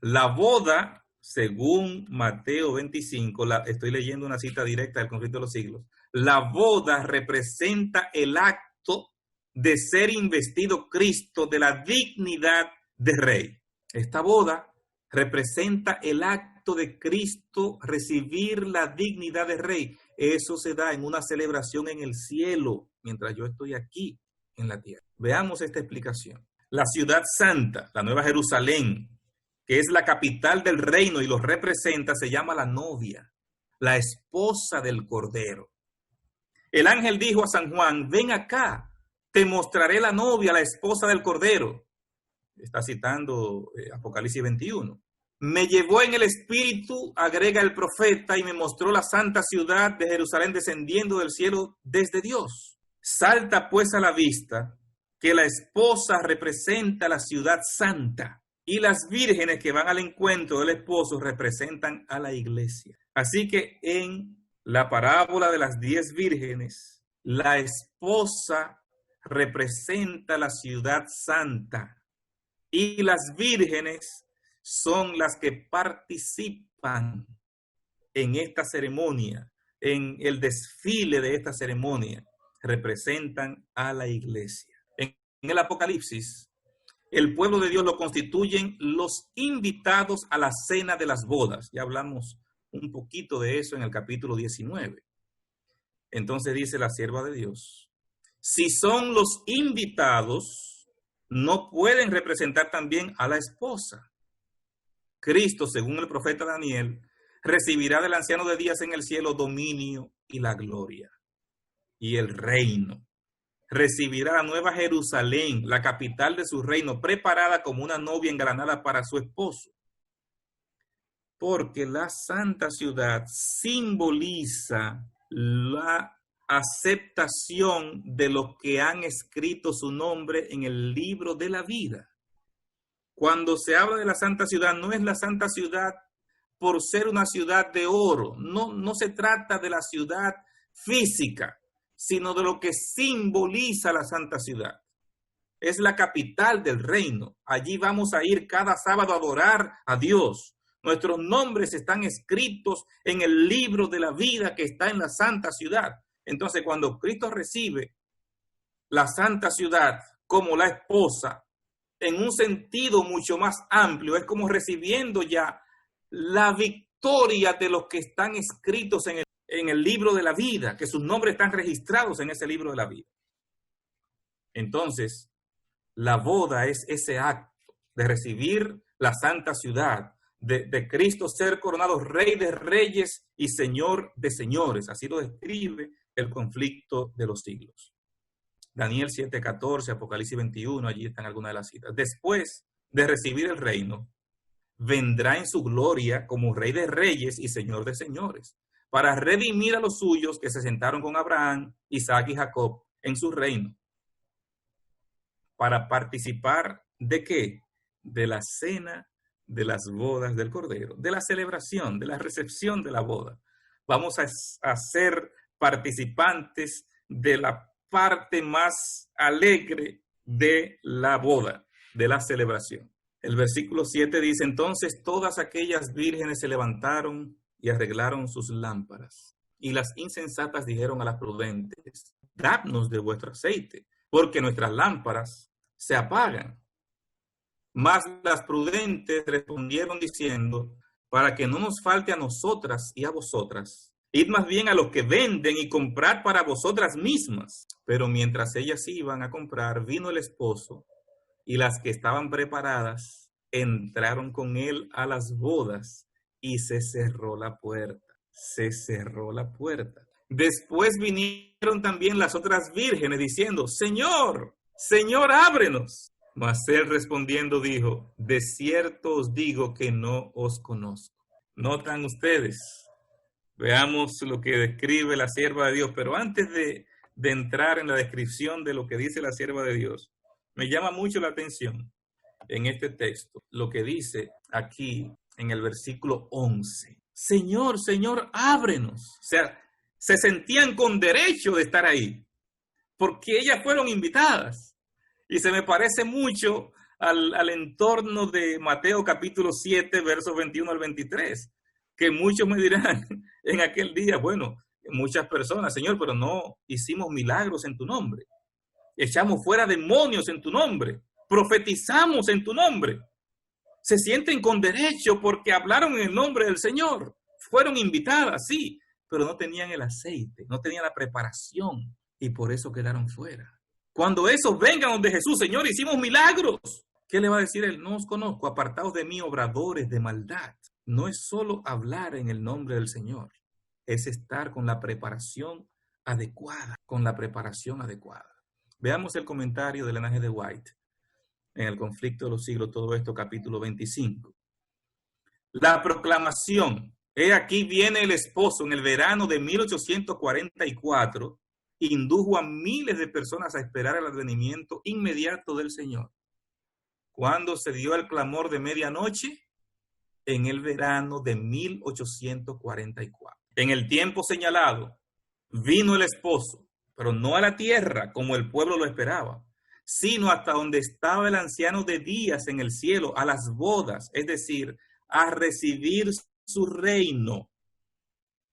La boda, según Mateo 25, estoy leyendo una cita directa del Conflicto de los Siglos, la boda representa el acto de ser investido Cristo de la dignidad de rey. Esta boda representa el acto de Cristo recibir la dignidad de rey. Eso se da en una celebración en el cielo, mientras yo estoy aquí en la tierra. Veamos esta explicación. La ciudad santa, la Nueva Jerusalén, que es la capital del reino y lo representa, se llama la novia, la esposa del Cordero. El ángel dijo a San Juan: ven acá, te mostraré la novia, la esposa del Cordero. Está citando Apocalipsis 21. Me llevó en el espíritu, agrega el profeta, y me mostró la santa ciudad de Jerusalén descendiendo del cielo desde Dios. Salta pues a la vista que la esposa representa la ciudad santa y las vírgenes que van al encuentro del esposo representan a la iglesia. Así que en la parábola de las 10 vírgenes, la esposa representa la ciudad santa y las vírgenes son las que participan en esta ceremonia, en el desfile de esta ceremonia, representan a la iglesia. En el Apocalipsis, el pueblo de Dios lo constituyen los invitados a la cena de las bodas. Ya hablamos un poquito de eso en el capítulo 19. Entonces dice la sierva de Dios: si son los invitados, no pueden representar también a la esposa. Cristo, según el profeta Daniel, recibirá del anciano de días en el cielo dominio y la gloria y el reino. Recibirá la nueva Jerusalén, la capital de su reino, preparada como una novia engalanada para su esposo. Porque la santa ciudad simboliza la aceptación de los que han escrito su nombre en el libro de la vida. Cuando se habla de la santa ciudad, no es la santa ciudad por ser una ciudad de oro. No se trata de la ciudad física, sino de lo que simboliza la santa ciudad. Es la capital del reino. Allí vamos a ir cada sábado a adorar a Dios. Nuestros nombres están escritos en el libro de la vida que está en la santa ciudad. Entonces, cuando Cristo recibe la santa ciudad como la esposa, en un sentido mucho más amplio, es como recibiendo ya la victoria de los que están escritos en el libro de la vida, que sus nombres están registrados en ese libro de la vida. Entonces, la boda es ese acto de recibir la santa ciudad, de Cristo ser coronado Rey de Reyes y Señor de Señores. Así lo describe el Conflicto de los Siglos. Daniel 7:14, Apocalipsis 21, allí están algunas de las citas. Después de recibir el reino, vendrá en su gloria como Rey de Reyes y Señor de Señores, para redimir a los suyos que se sentaron con Abraham, Isaac y Jacob en su reino. Para participar ¿de qué? De la cena de las bodas del Cordero, de la celebración, de la recepción de la boda. Vamos a ser participantes de la parte más alegre de la boda, de la celebración. El versículo 7 dice: entonces todas aquellas vírgenes se levantaron y arreglaron sus lámparas. Y las insensatas dijeron a las prudentes, dadnos de vuestro aceite, porque nuestras lámparas se apagan. Mas las prudentes respondieron diciendo, para que no nos falte a nosotras y a vosotras, id más bien a los que venden y comprad para vosotras mismas. Pero mientras ellas iban a comprar, vino el esposo, y las que estaban preparadas entraron con él a las bodas, y se cerró la puerta. Se cerró la puerta. Después vinieron también las otras vírgenes diciendo, Señor, Señor, ábrenos. Mas él respondiendo dijo, de cierto os digo que no os conozco. Notan ustedes, veamos lo que describe la sierva de Dios, pero antes de entrar en la descripción de lo que dice la sierva de Dios, me llama mucho la atención en este texto, lo que dice aquí en el versículo 11. Señor, Señor, ábrenos. O sea, se sentían con derecho de estar ahí, porque ellas fueron invitadas. Y se me parece mucho al entorno de Mateo capítulo 7, versos 21 al 23, que muchos me dirán en aquel día, bueno, muchas personas, Señor, pero no hicimos milagros en tu nombre, echamos fuera demonios en tu nombre, profetizamos en tu nombre. Se sienten con derecho porque hablaron en el nombre del Señor, fueron invitadas, sí, pero no tenían el aceite, no tenían la preparación y por eso quedaron fuera. Cuando esos vengan donde Jesús, Señor, hicimos milagros, ¿qué le va a decir él? No os conozco, apartaos de mí, obradores de maldad. No es solo hablar en el nombre del Señor, es estar con la preparación adecuada, con la preparación adecuada. Veamos el comentario del Ellen G. White en El conflicto de los siglos, todo esto, capítulo 25. La proclamación, he aquí viene el esposo en el verano de 1844, indujo a miles de personas a esperar el advenimiento inmediato del Señor. ¿Cuándo se dio el clamor de medianoche? En el verano de 1844. En el tiempo señalado, vino el esposo, pero no a la tierra como el pueblo lo esperaba, sino hasta donde estaba el anciano de días en el cielo, a las bodas, es decir, a recibir su reino.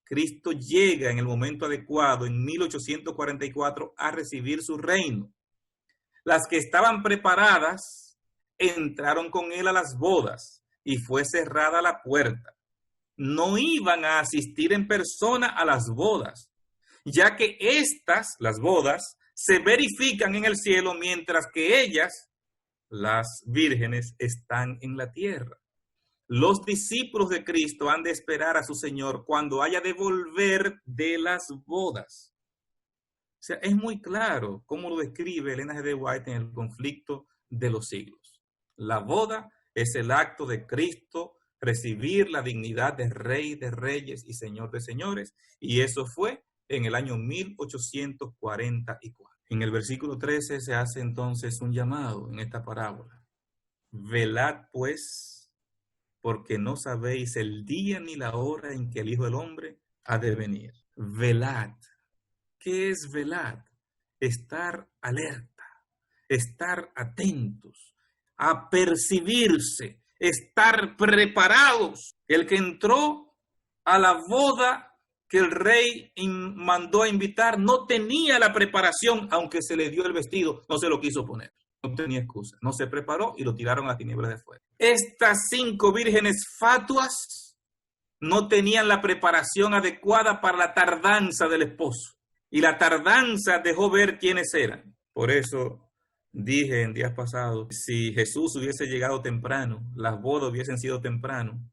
Cristo llega en el momento adecuado, en 1844, a recibir su reino. Las que estaban preparadas entraron con él a las bodas y fue cerrada la puerta. No iban a asistir en persona a las bodas, ya que estas, las bodas, se verifican en el cielo mientras que ellas, las vírgenes, están en la tierra. Los discípulos de Cristo han de esperar a su Señor cuando haya de volver de las bodas. O sea, es muy claro cómo lo describe Ellen G. White en El conflicto de los siglos. La boda es el acto de Cristo recibir la dignidad de Rey de Reyes y Señor de Señores, y eso fue en el año 1844. En el versículo 13 se hace entonces un llamado en esta parábola. Velad pues, porque no sabéis el día ni la hora en que el Hijo del Hombre ha de venir. Velad. ¿Qué es velar? Estar alerta, estar atentos, a percibirse, estar preparados. El que entró a la boda que el rey mandó a invitar no tenía la preparación, aunque se le dio el vestido, no se lo quiso poner. No tenía excusa, no se preparó y lo tiraron a las tinieblas de fuera. Estas 5 vírgenes fatuas no tenían la preparación adecuada para la tardanza del esposo. Y la tardanza dejó ver quiénes eran. Por eso dije en días pasados, si Jesús hubiese llegado temprano, las bodas hubiesen sido temprano,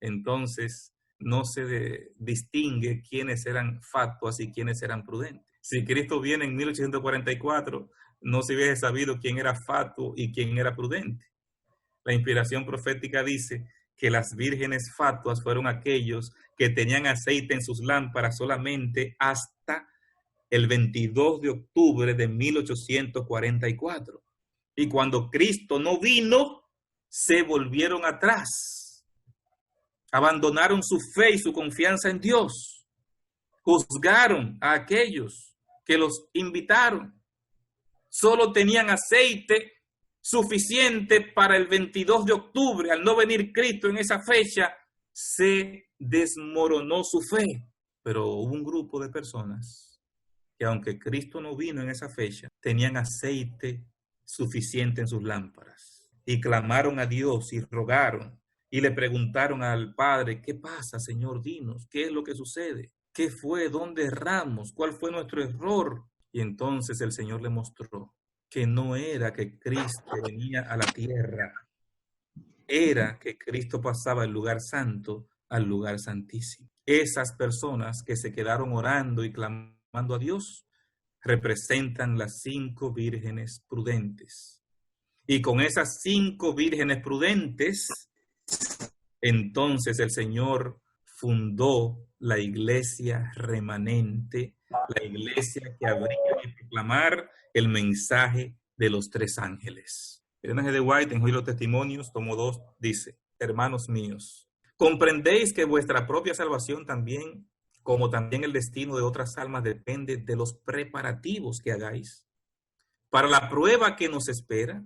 entonces no se distingue quiénes eran fatuas y quiénes eran prudentes. Si Cristo viene en 1844, no se hubiese sabido quién era fatuo y quién era prudente. La inspiración profética dice que las vírgenes fatuas fueron aquellos que tenían aceite en sus lámparas solamente hasta el 22 de octubre de 1844. Y cuando Cristo no vino, se volvieron atrás. Abandonaron su fe y su confianza en Dios. Juzgaron a aquellos que los invitaron. Solo tenían aceite suficiente para el 22 de octubre. Al no venir Cristo en esa fecha, se desmoronó su fe. Pero hubo un grupo de personas que, aunque Cristo no vino en esa fecha, tenían aceite suficiente en sus lámparas y clamaron a Dios y rogaron y le preguntaron al Padre: ¿qué pasa, Señor? Dinos, ¿qué es lo que sucede? ¿Qué fue? ¿Dónde erramos? ¿Cuál fue nuestro error? Y entonces el Señor le mostró que no era que Cristo venía a la tierra, era que Cristo pasaba del lugar santo al lugar santísimo. Esas personas que se quedaron orando y clamando a Dios representan las 5 vírgenes prudentes. Y con esas 5 vírgenes prudentes, entonces el Señor fundó la iglesia remanente, la iglesia que habría de proclamar el mensaje de los 3 ángeles. Ellen G. White, en Juicio de los Testimonios, tomo 2, dice: hermanos míos, comprendéis que vuestra propia salvación también, como también el destino de otras almas, depende de los preparativos que hagáis para la prueba que nos espera.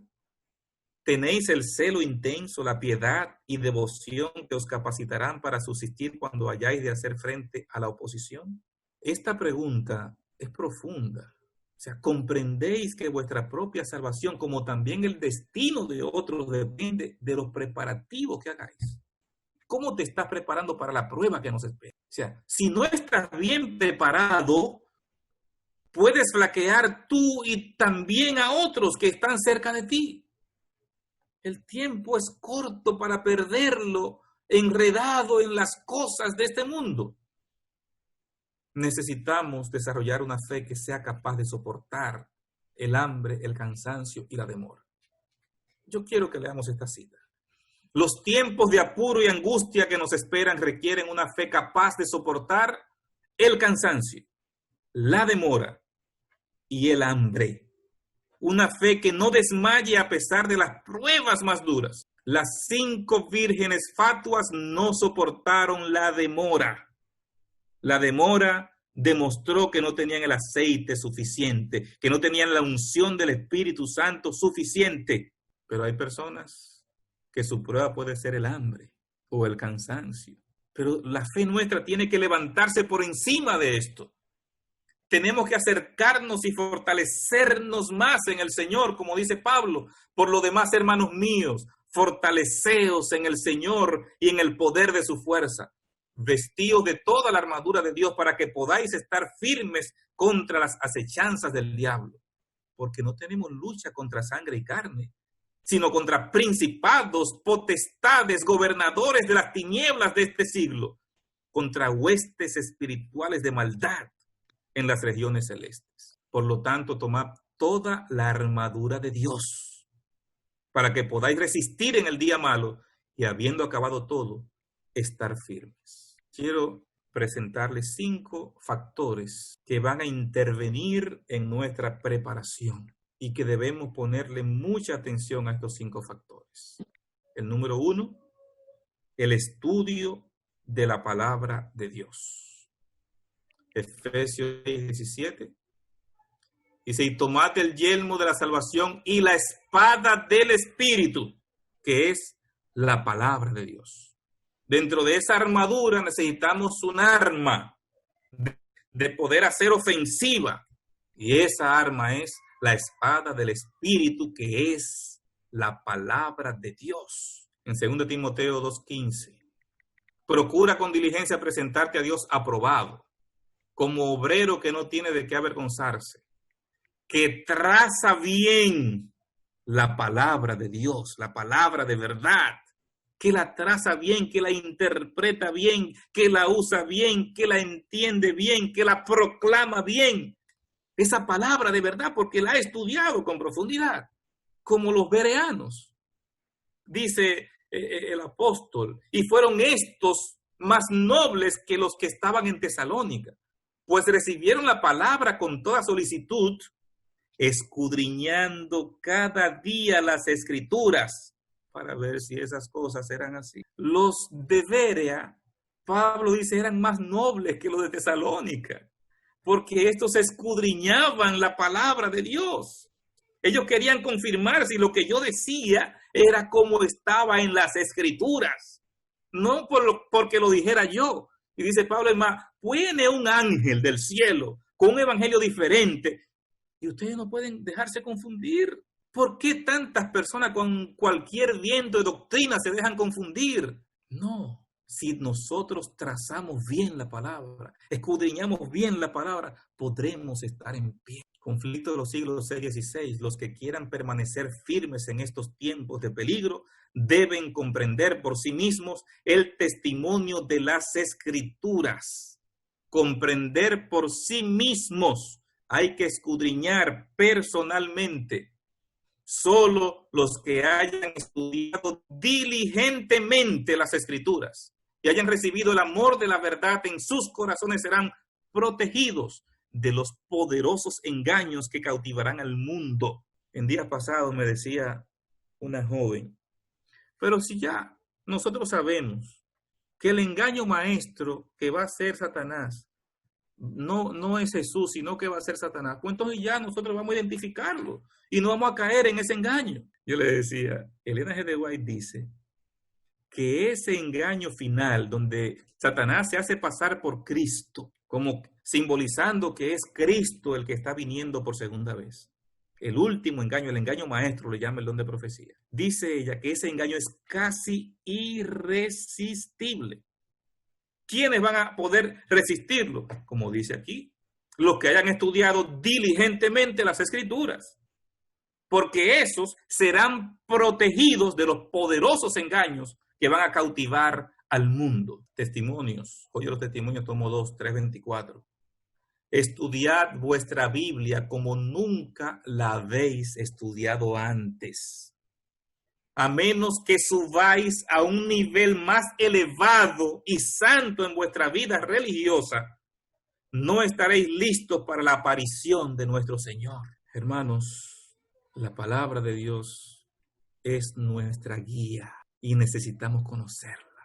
¿Tenéis el celo intenso, la piedad y devoción que os capacitarán para subsistir cuando hayáis de hacer frente a la oposición? Esta pregunta es profunda. O sea, ¿comprendéis que vuestra propia salvación, como también el destino de otros, depende de los preparativos que hagáis? ¿Cómo te estás preparando para la prueba que nos espera? O sea, si no estás bien preparado, puedes flaquear tú y también a otros que están cerca de ti. El tiempo es corto para perderlo enredado en las cosas de este mundo. Necesitamos desarrollar una fe que sea capaz de soportar el hambre, el cansancio y la demora. Yo quiero que leamos esta cita. Los tiempos de apuro y angustia que nos esperan requieren una fe capaz de soportar el cansancio, la demora y el hambre. Una fe que no desmaye a pesar de las pruebas más duras. Las 5 vírgenes fatuas no soportaron la demora. La demora demostró que no tenían el aceite suficiente, que no tenían la unción del Espíritu Santo suficiente. Pero hay personas que su prueba puede ser el hambre o el cansancio. Pero la fe nuestra tiene que levantarse por encima de esto. Tenemos que acercarnos y fortalecernos más en el Señor, como dice Pablo. Por lo demás, hermanos míos, fortaleceos en el Señor y en el poder de su fuerza. Vestíos de toda la armadura de Dios para que podáis estar firmes contra las acechanzas del diablo. Porque no tenemos lucha contra sangre y carne, sino contra principados, potestades, gobernadores de las tinieblas de este siglo, contra huestes espirituales de maldad en las regiones celestes. Por lo tanto, tomad toda la armadura de Dios para que podáis resistir en el día malo y, habiendo acabado todo, estar firmes. Quiero presentarles 5 factores que van a intervenir en nuestra preparación y que debemos ponerle mucha atención a estos 5 factores. El número 1, el estudio de la palabra de Dios. Efesios 6:17 dice: y tomad el yelmo de la salvación y la espada del Espíritu, que es la palabra de Dios. Dentro de esa armadura necesitamos un arma de poder hacer ofensiva, y esa arma es la espada del Espíritu, que es la palabra de Dios. En 2 Timoteo 2:15, procura con diligencia presentarte a Dios aprobado, como obrero que no tiene de qué avergonzarse, que traza bien la palabra de Dios, la palabra de verdad, que la traza bien, que la interpreta bien, que la usa bien, que la entiende bien, que la proclama bien. Esa palabra de verdad, porque la ha estudiado con profundidad, como los bereanos, dice el apóstol, y fueron estos más nobles que los que estaban en Tesalónica, pues recibieron la palabra con toda solicitud, escudriñando cada día las escrituras para ver si esas cosas eran así. Los de Berea, Pablo dice, eran más nobles que los de Tesalónica, porque estos escudriñaban la palabra de Dios. Ellos querían confirmar si lo que yo decía era como estaba en las escrituras, no porque lo dijera yo. Y dice Pablo, es más, viene un ángel del cielo con un evangelio diferente y ustedes no pueden dejarse confundir. ¿Por qué tantas personas con cualquier viento de doctrina se dejan confundir? No, si nosotros trazamos bien la palabra, escudriñamos bien la palabra, podremos estar en pie. Conflicto de los siglos XVI y XVI, los que quieran permanecer firmes en estos tiempos de peligro, deben comprender por sí mismos el testimonio de las Escrituras. Comprender por sí mismos. Hay que escudriñar personalmente. Solo los que hayan estudiado diligentemente las Escrituras y hayan recibido el amor de la verdad en sus corazones serán protegidos de los poderosos engaños que cautivarán al mundo. En días pasados me decía una joven, pero si ya nosotros sabemos que el engaño maestro que va a ser Satanás no es Jesús, sino que va a ser Satanás, pues entonces ya nosotros vamos a identificarlo y no vamos a caer en ese engaño. Yo le decía, Elena G. de White dice que ese engaño final donde Satanás se hace pasar por Cristo, como simbolizando que es Cristo el que está viniendo por segunda vez. El último engaño, el engaño maestro, le llama el don de profecía. Dice ella que ese engaño es casi irresistible. ¿Quiénes van a poder resistirlo? Como dice aquí, los que hayan estudiado diligentemente las Escrituras, porque esos serán protegidos de los poderosos engaños que van a cautivar al mundo. Testimonios, oye los testimonios, tomo 2, 3:24. Estudiad vuestra Biblia como nunca la habéis estudiado antes. A menos que subáis a un nivel más elevado y santo en vuestra vida religiosa, no estaréis listos para la aparición de nuestro Señor. Hermanos, la palabra de Dios es nuestra guía y necesitamos conocerla,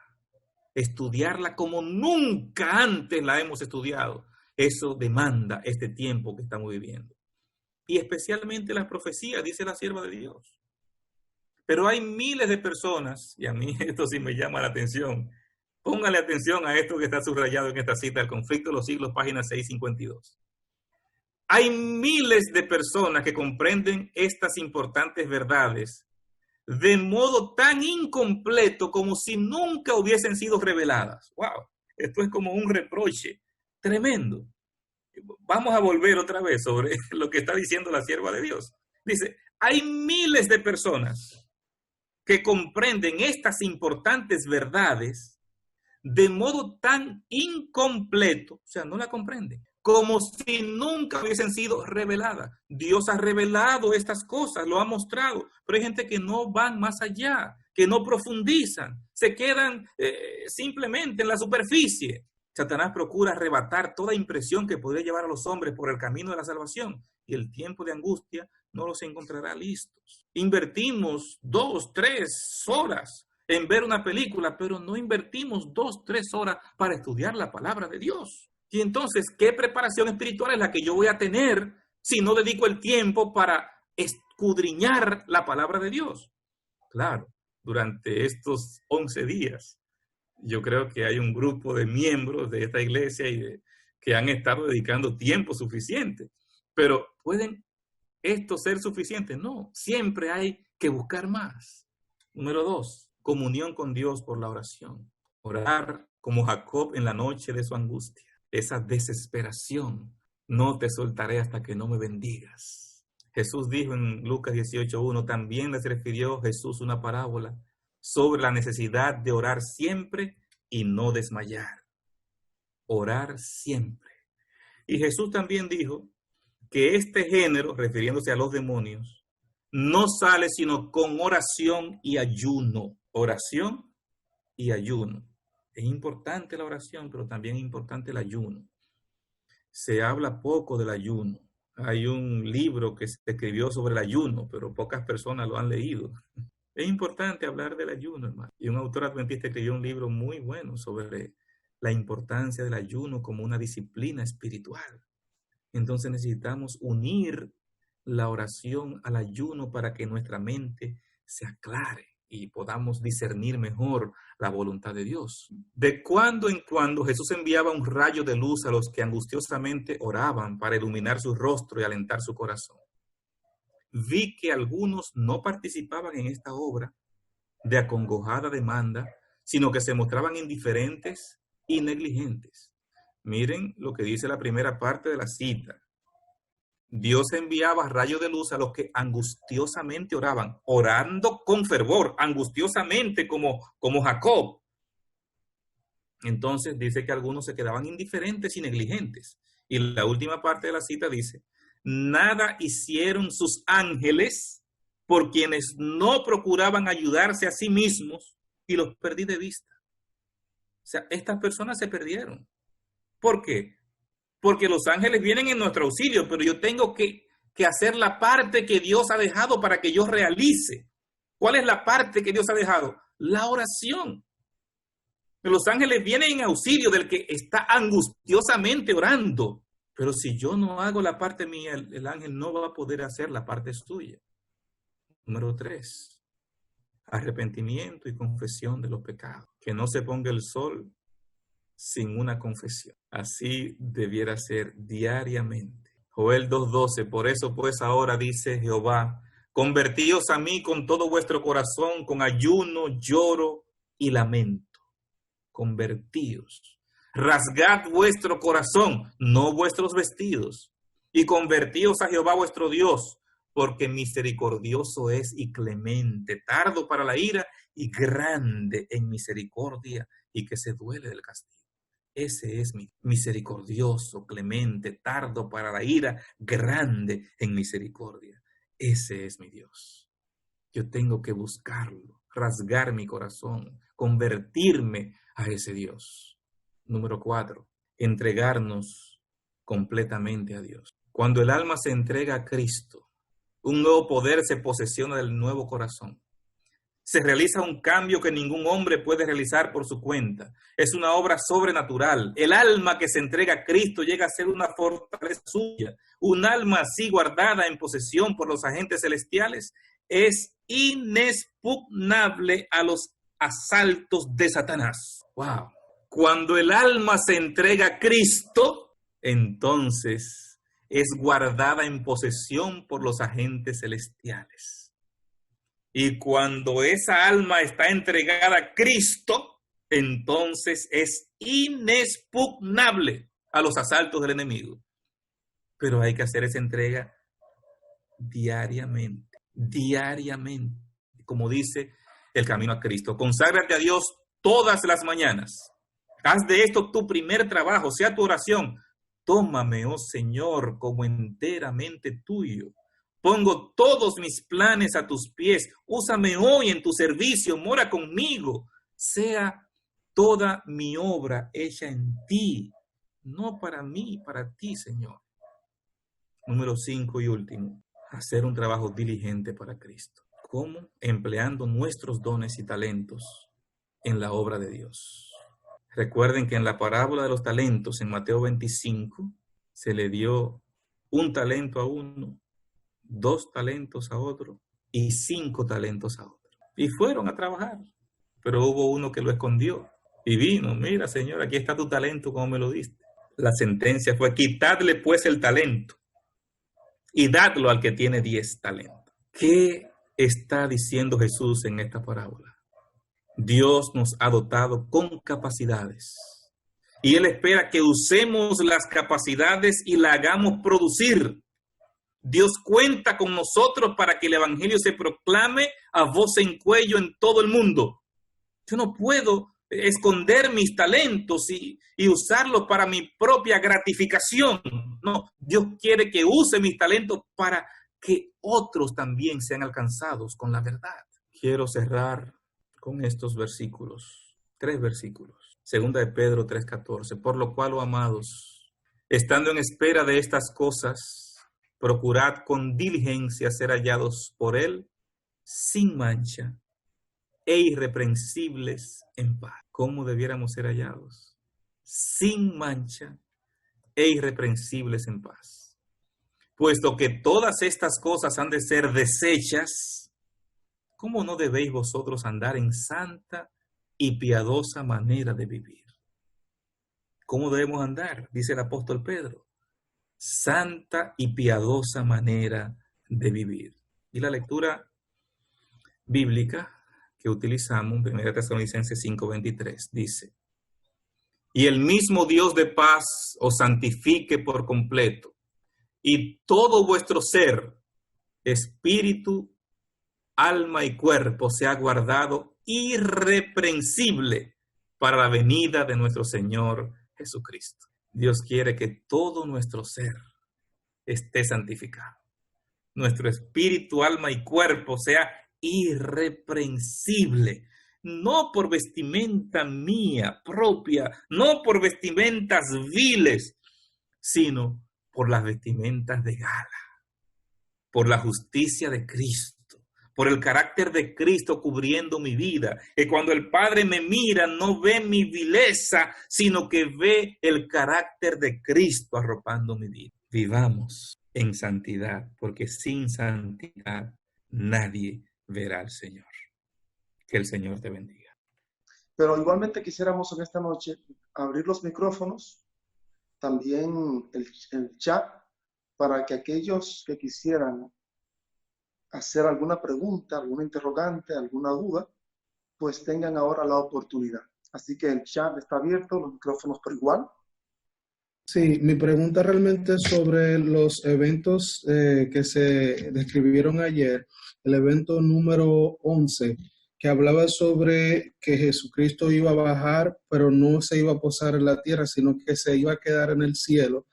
estudiarla como nunca antes la hemos estudiado. Eso demanda este tiempo que estamos viviendo. Y especialmente las profecías, dice la sierva de Dios. Pero hay miles de personas, y a mí esto sí me llama la atención. Póngale atención a esto que está subrayado en esta cita, El conflicto de los siglos, página 652. Hay miles de personas que comprenden estas importantes verdades de modo tan incompleto como si nunca hubiesen sido reveladas. ¡Wow! Esto es como un reproche tremendo. Vamos a volver otra vez sobre lo que está diciendo la sierva de Dios. Dice, hay miles de personas que comprenden estas importantes verdades de modo tan incompleto, o sea, no la comprenden, como si nunca hubiesen sido reveladas. Dios ha revelado estas cosas, lo ha mostrado, pero hay gente que no van más allá, que no profundizan, se quedan simplemente en la superficie. Satanás procura arrebatar toda impresión que podría llevar a los hombres por el camino de la salvación y el tiempo de angustia no los encontrará listos. Invertimos 2, 3 horas en ver una película, pero no invertimos 2, 3 horas para estudiar la palabra de Dios. Y entonces, ¿qué preparación espiritual es la que yo voy a tener si no dedico el tiempo para escudriñar la palabra de Dios? Claro, durante estos 11 días, yo creo que hay un grupo de miembros de esta iglesia que han estado dedicando tiempo suficiente. Pero ¿pueden esto ser suficiente? No, siempre hay que buscar más. Número 2, comunión con Dios por la oración. Orar como Jacob en la noche de su angustia. Esa desesperación. No te soltaré hasta que no me bendigas. Jesús dijo en Lucas 18:1, también les refirió Jesús una parábola sobre la necesidad de orar siempre y no desmayar. Orar siempre. Y Jesús también dijo que este género, refiriéndose a los demonios, no sale sino con oración y ayuno. Oración y ayuno. Es importante la oración, pero también es importante el ayuno. Se habla poco del ayuno. Hay un libro que se escribió sobre el ayuno, pero pocas personas lo han leído. Es importante hablar del ayuno, hermano. Y un autor adventista escribió un libro muy bueno sobre la importancia del ayuno como una disciplina espiritual. Entonces necesitamos unir la oración al ayuno para que nuestra mente se aclare. y podamos discernir mejor la voluntad de Dios. De cuando en cuando Jesús enviaba un rayo de luz a los que angustiosamente oraban para iluminar su rostro y alentar su corazón. Vi que algunos no participaban en esta obra de acongojada demanda, sino que se mostraban indiferentes y negligentes. Miren lo que dice la primera parte de la cita. Dios enviaba rayos de luz a los que angustiosamente oraban, orando con fervor, angustiosamente como Jacob. Entonces dice que algunos se quedaban indiferentes y negligentes. Y la última parte de la cita dice, nada hicieron sus ángeles por quienes no procuraban ayudarse a sí mismos y los perdí de vista. O sea, estas personas se perdieron. ¿Por qué? Porque los ángeles vienen en nuestro auxilio, pero yo tengo que hacer la parte que Dios ha dejado para que yo realice. ¿Cuál es la parte que Dios ha dejado? La oración. Los ángeles vienen en auxilio del que está angustiosamente orando. Pero si yo no hago la parte mía, el ángel no va a poder hacer la parte suya. Número 3. Arrepentimiento y confesión de los pecados. Que no se ponga el sol sin una confesión. Así debiera ser diariamente. Joel 2:12, por eso pues ahora dice Jehová, convertíos a mí con todo vuestro corazón, con ayuno, lloro y lamento. Convertíos. Rasgad vuestro corazón, no vuestros vestidos, y convertíos a Jehová vuestro Dios, porque misericordioso es y clemente, tardo para la ira y grande en misericordia, y que se duele del castigo. Ese es mi misericordioso, clemente, tardo para la ira, grande en misericordia. Ese es mi Dios. Yo tengo que buscarlo, rasgar mi corazón, convertirme a ese Dios. Número 4, entregarnos completamente a Dios. Cuando el alma se entrega a Cristo, un nuevo poder se posesiona del nuevo corazón. Se realiza un cambio que ningún hombre puede realizar por su cuenta. Es una obra sobrenatural. El alma que se entrega a Cristo llega a ser una fortaleza suya. Un alma así guardada en posesión por los agentes celestiales es inexpugnable a los asaltos de Satanás. ¡Wow! Cuando el alma se entrega a Cristo, entonces es guardada en posesión por los agentes celestiales. Y cuando esa alma está entregada a Cristo, entonces es inexpugnable a los asaltos del enemigo. Pero hay que hacer esa entrega diariamente, diariamente. Como dice el camino a Cristo, conságrate a Dios todas las mañanas. Haz de esto tu primer trabajo, sea tu oración. Tómame, oh Señor, como enteramente tuyo. Pongo todos mis planes a tus pies. Úsame hoy en tu servicio. Mora conmigo. Sea toda mi obra hecha en ti. No para mí, para ti, Señor. Número 5 y último. Hacer un trabajo diligente para Cristo. ¿Cómo? Empleando nuestros dones y talentos en la obra de Dios. Recuerden que en la parábola de los talentos, en Mateo 25, se le dio un talento a uno, 2 talentos a otro y 5 talentos a otro. Y fueron a trabajar, pero hubo uno que lo escondió y vino, mira Señor, aquí está tu talento como me lo diste. La sentencia fue, quitadle pues el talento y dadlo al que tiene 10 talentos. ¿Qué está diciendo Jesús en esta parábola? Dios nos ha dotado con capacidades y Él espera que usemos las capacidades y la hagamos producir. Dios cuenta con nosotros para que el evangelio se proclame a voz en cuello en todo el mundo. Yo no puedo esconder mis talentos y usarlos para mi propia gratificación. No, Dios quiere que use mis talentos para que otros también sean alcanzados con la verdad. Quiero cerrar con estos versículos, 3 versículos. Segunda de Pedro 3:14. Por lo cual, oh amados, estando en espera de estas cosas, procurad con diligencia ser hallados por Él sin mancha e irreprensibles en paz. ¿Cómo debiéramos ser hallados? Sin mancha e irreprensibles en paz. Puesto que todas estas cosas han de ser deshechas, ¿cómo no debéis vosotros andar en santa y piadosa manera de vivir? ¿Cómo debemos andar? Dice el apóstol Pedro. Santa y piadosa manera de vivir. Y la lectura bíblica que utilizamos, 1 Tesalonicenses 5:23, dice: y el mismo Dios de paz os santifique por completo, y todo vuestro ser, espíritu, alma y cuerpo sea guardado irreprensible para la venida de nuestro Señor Jesucristo. Dios quiere que todo nuestro ser esté santificado. Nuestro espíritu, alma y cuerpo sea irreprensible. No por vestimenta mía propia, no por vestimentas viles, sino por las vestimentas de gala, por la justicia de Cristo, por el carácter de Cristo cubriendo mi vida. Que cuando el Padre me mira, no ve mi vileza, sino que ve el carácter de Cristo arropando mi vida. Vivamos en santidad, porque sin santidad nadie verá al Señor. Que el Señor te bendiga. Pero igualmente quisiéramos en esta noche abrir los micrófonos, también el chat, para que aquellos que quisieran hacer alguna pregunta, alguna interrogante, alguna duda, pues tengan ahora la oportunidad. Así que el chat está abierto, los micrófonos por igual. Sí, mi pregunta realmente es sobre los eventos que se describieron ayer. El evento número 11, que hablaba sobre que Jesucristo iba a bajar, pero no se iba a posar en la tierra, sino que se iba a quedar en el cielo,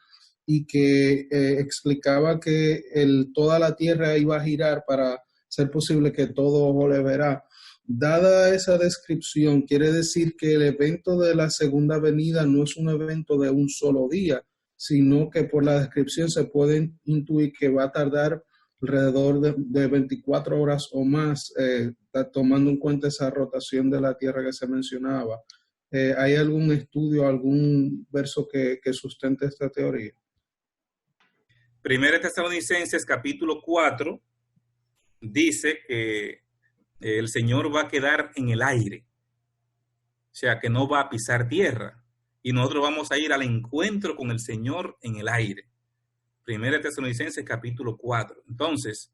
y que explicaba que toda la tierra iba a girar para ser posible que todo ojo le verá. Dada esa descripción, quiere decir que el evento de la segunda venida no es un evento de un solo día, sino que por la descripción se puede intuir que va a tardar alrededor de 24 horas o más, tomando en cuenta esa rotación de la Tierra que se mencionaba. ¿Hay algún estudio, algún verso que sustente esta teoría? 1 Tesalonicenses capítulo 4 dice que el Señor va a quedar en el aire, o sea que no va a pisar tierra, y nosotros vamos a ir al encuentro con el Señor en el aire. 1 Tesalonicenses capítulo 4. Entonces,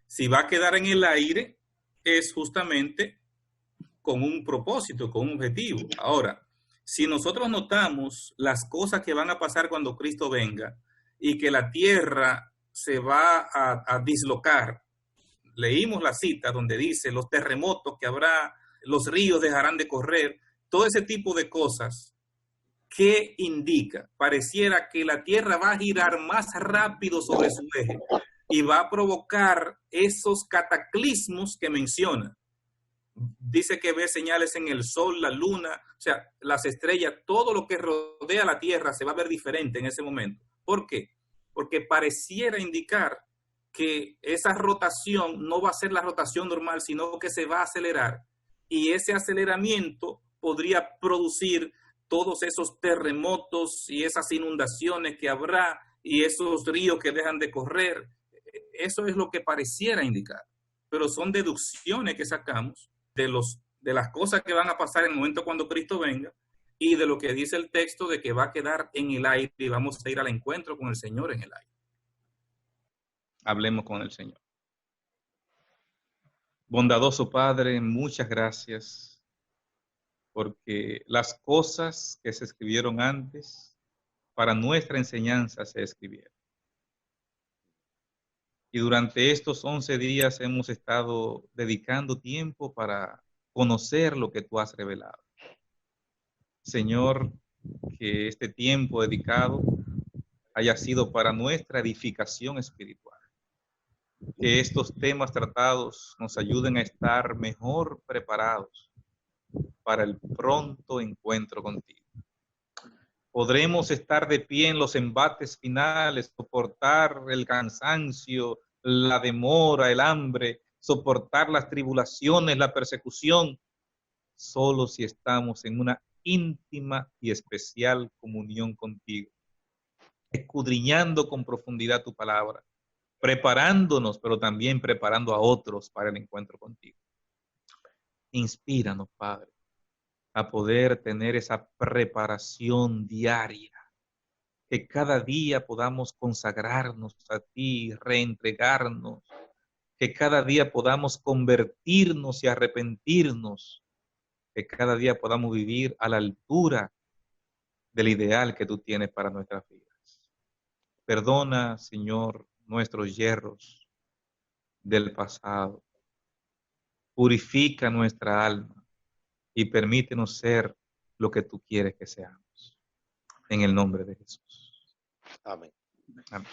si va a quedar en el aire, es justamente con un propósito, con un objetivo. Ahora, si nosotros notamos las cosas que van a pasar cuando Cristo venga y que la tierra se va a dislocar, leímos la cita donde dice los terremotos que habrá, los ríos dejarán de correr, todo ese tipo de cosas. ¿Qué indica? Pareciera que la tierra va a girar más rápido sobre su eje y va a provocar esos cataclismos que menciona. Dice que ve señales en el sol, la luna, o sea, las estrellas, todo lo que rodea la tierra se va a ver diferente en ese momento. ¿Por qué? Porque pareciera indicar que esa rotación no va a ser la rotación normal, sino que se va a acelerar. Y ese aceleramiento podría producir todos esos terremotos y esas inundaciones que habrá y esos ríos que dejan de correr. Eso es lo que pareciera indicar. Pero son deducciones que sacamos de las cosas que van a pasar en el momento cuando Cristo venga y de lo que dice el texto de que va a quedar en el aire y vamos a ir al encuentro con el Señor en el aire. Hablemos con el Señor. Bondadoso Padre, muchas gracias porque las cosas que se escribieron antes para nuestra enseñanza se escribieron. Y durante estos 11 días hemos estado dedicando tiempo para conocer lo que tú has revelado. Señor, que este tiempo dedicado haya sido para nuestra edificación espiritual. Que estos temas tratados nos ayuden a estar mejor preparados para el pronto encuentro contigo. Podremos estar de pie en los embates finales, soportar el cansancio, la demora, el hambre, soportar las tribulaciones, la persecución, solo si estamos en una íntima y especial comunión contigo, escudriñando con profundidad tu palabra, preparándonos, pero también preparando a otros para el encuentro contigo. Inspíranos, Padre, a poder tener esa preparación diaria, que cada día podamos consagrarnos a ti, reentregarnos, que cada día podamos convertirnos y arrepentirnos, que cada día podamos vivir a la altura del ideal que tú tienes para nuestras vidas. Perdona, Señor, nuestros yerros del pasado. Purifica nuestra alma y permítenos ser lo que tú quieres que seamos. En el nombre de Jesús. Amén. Amén.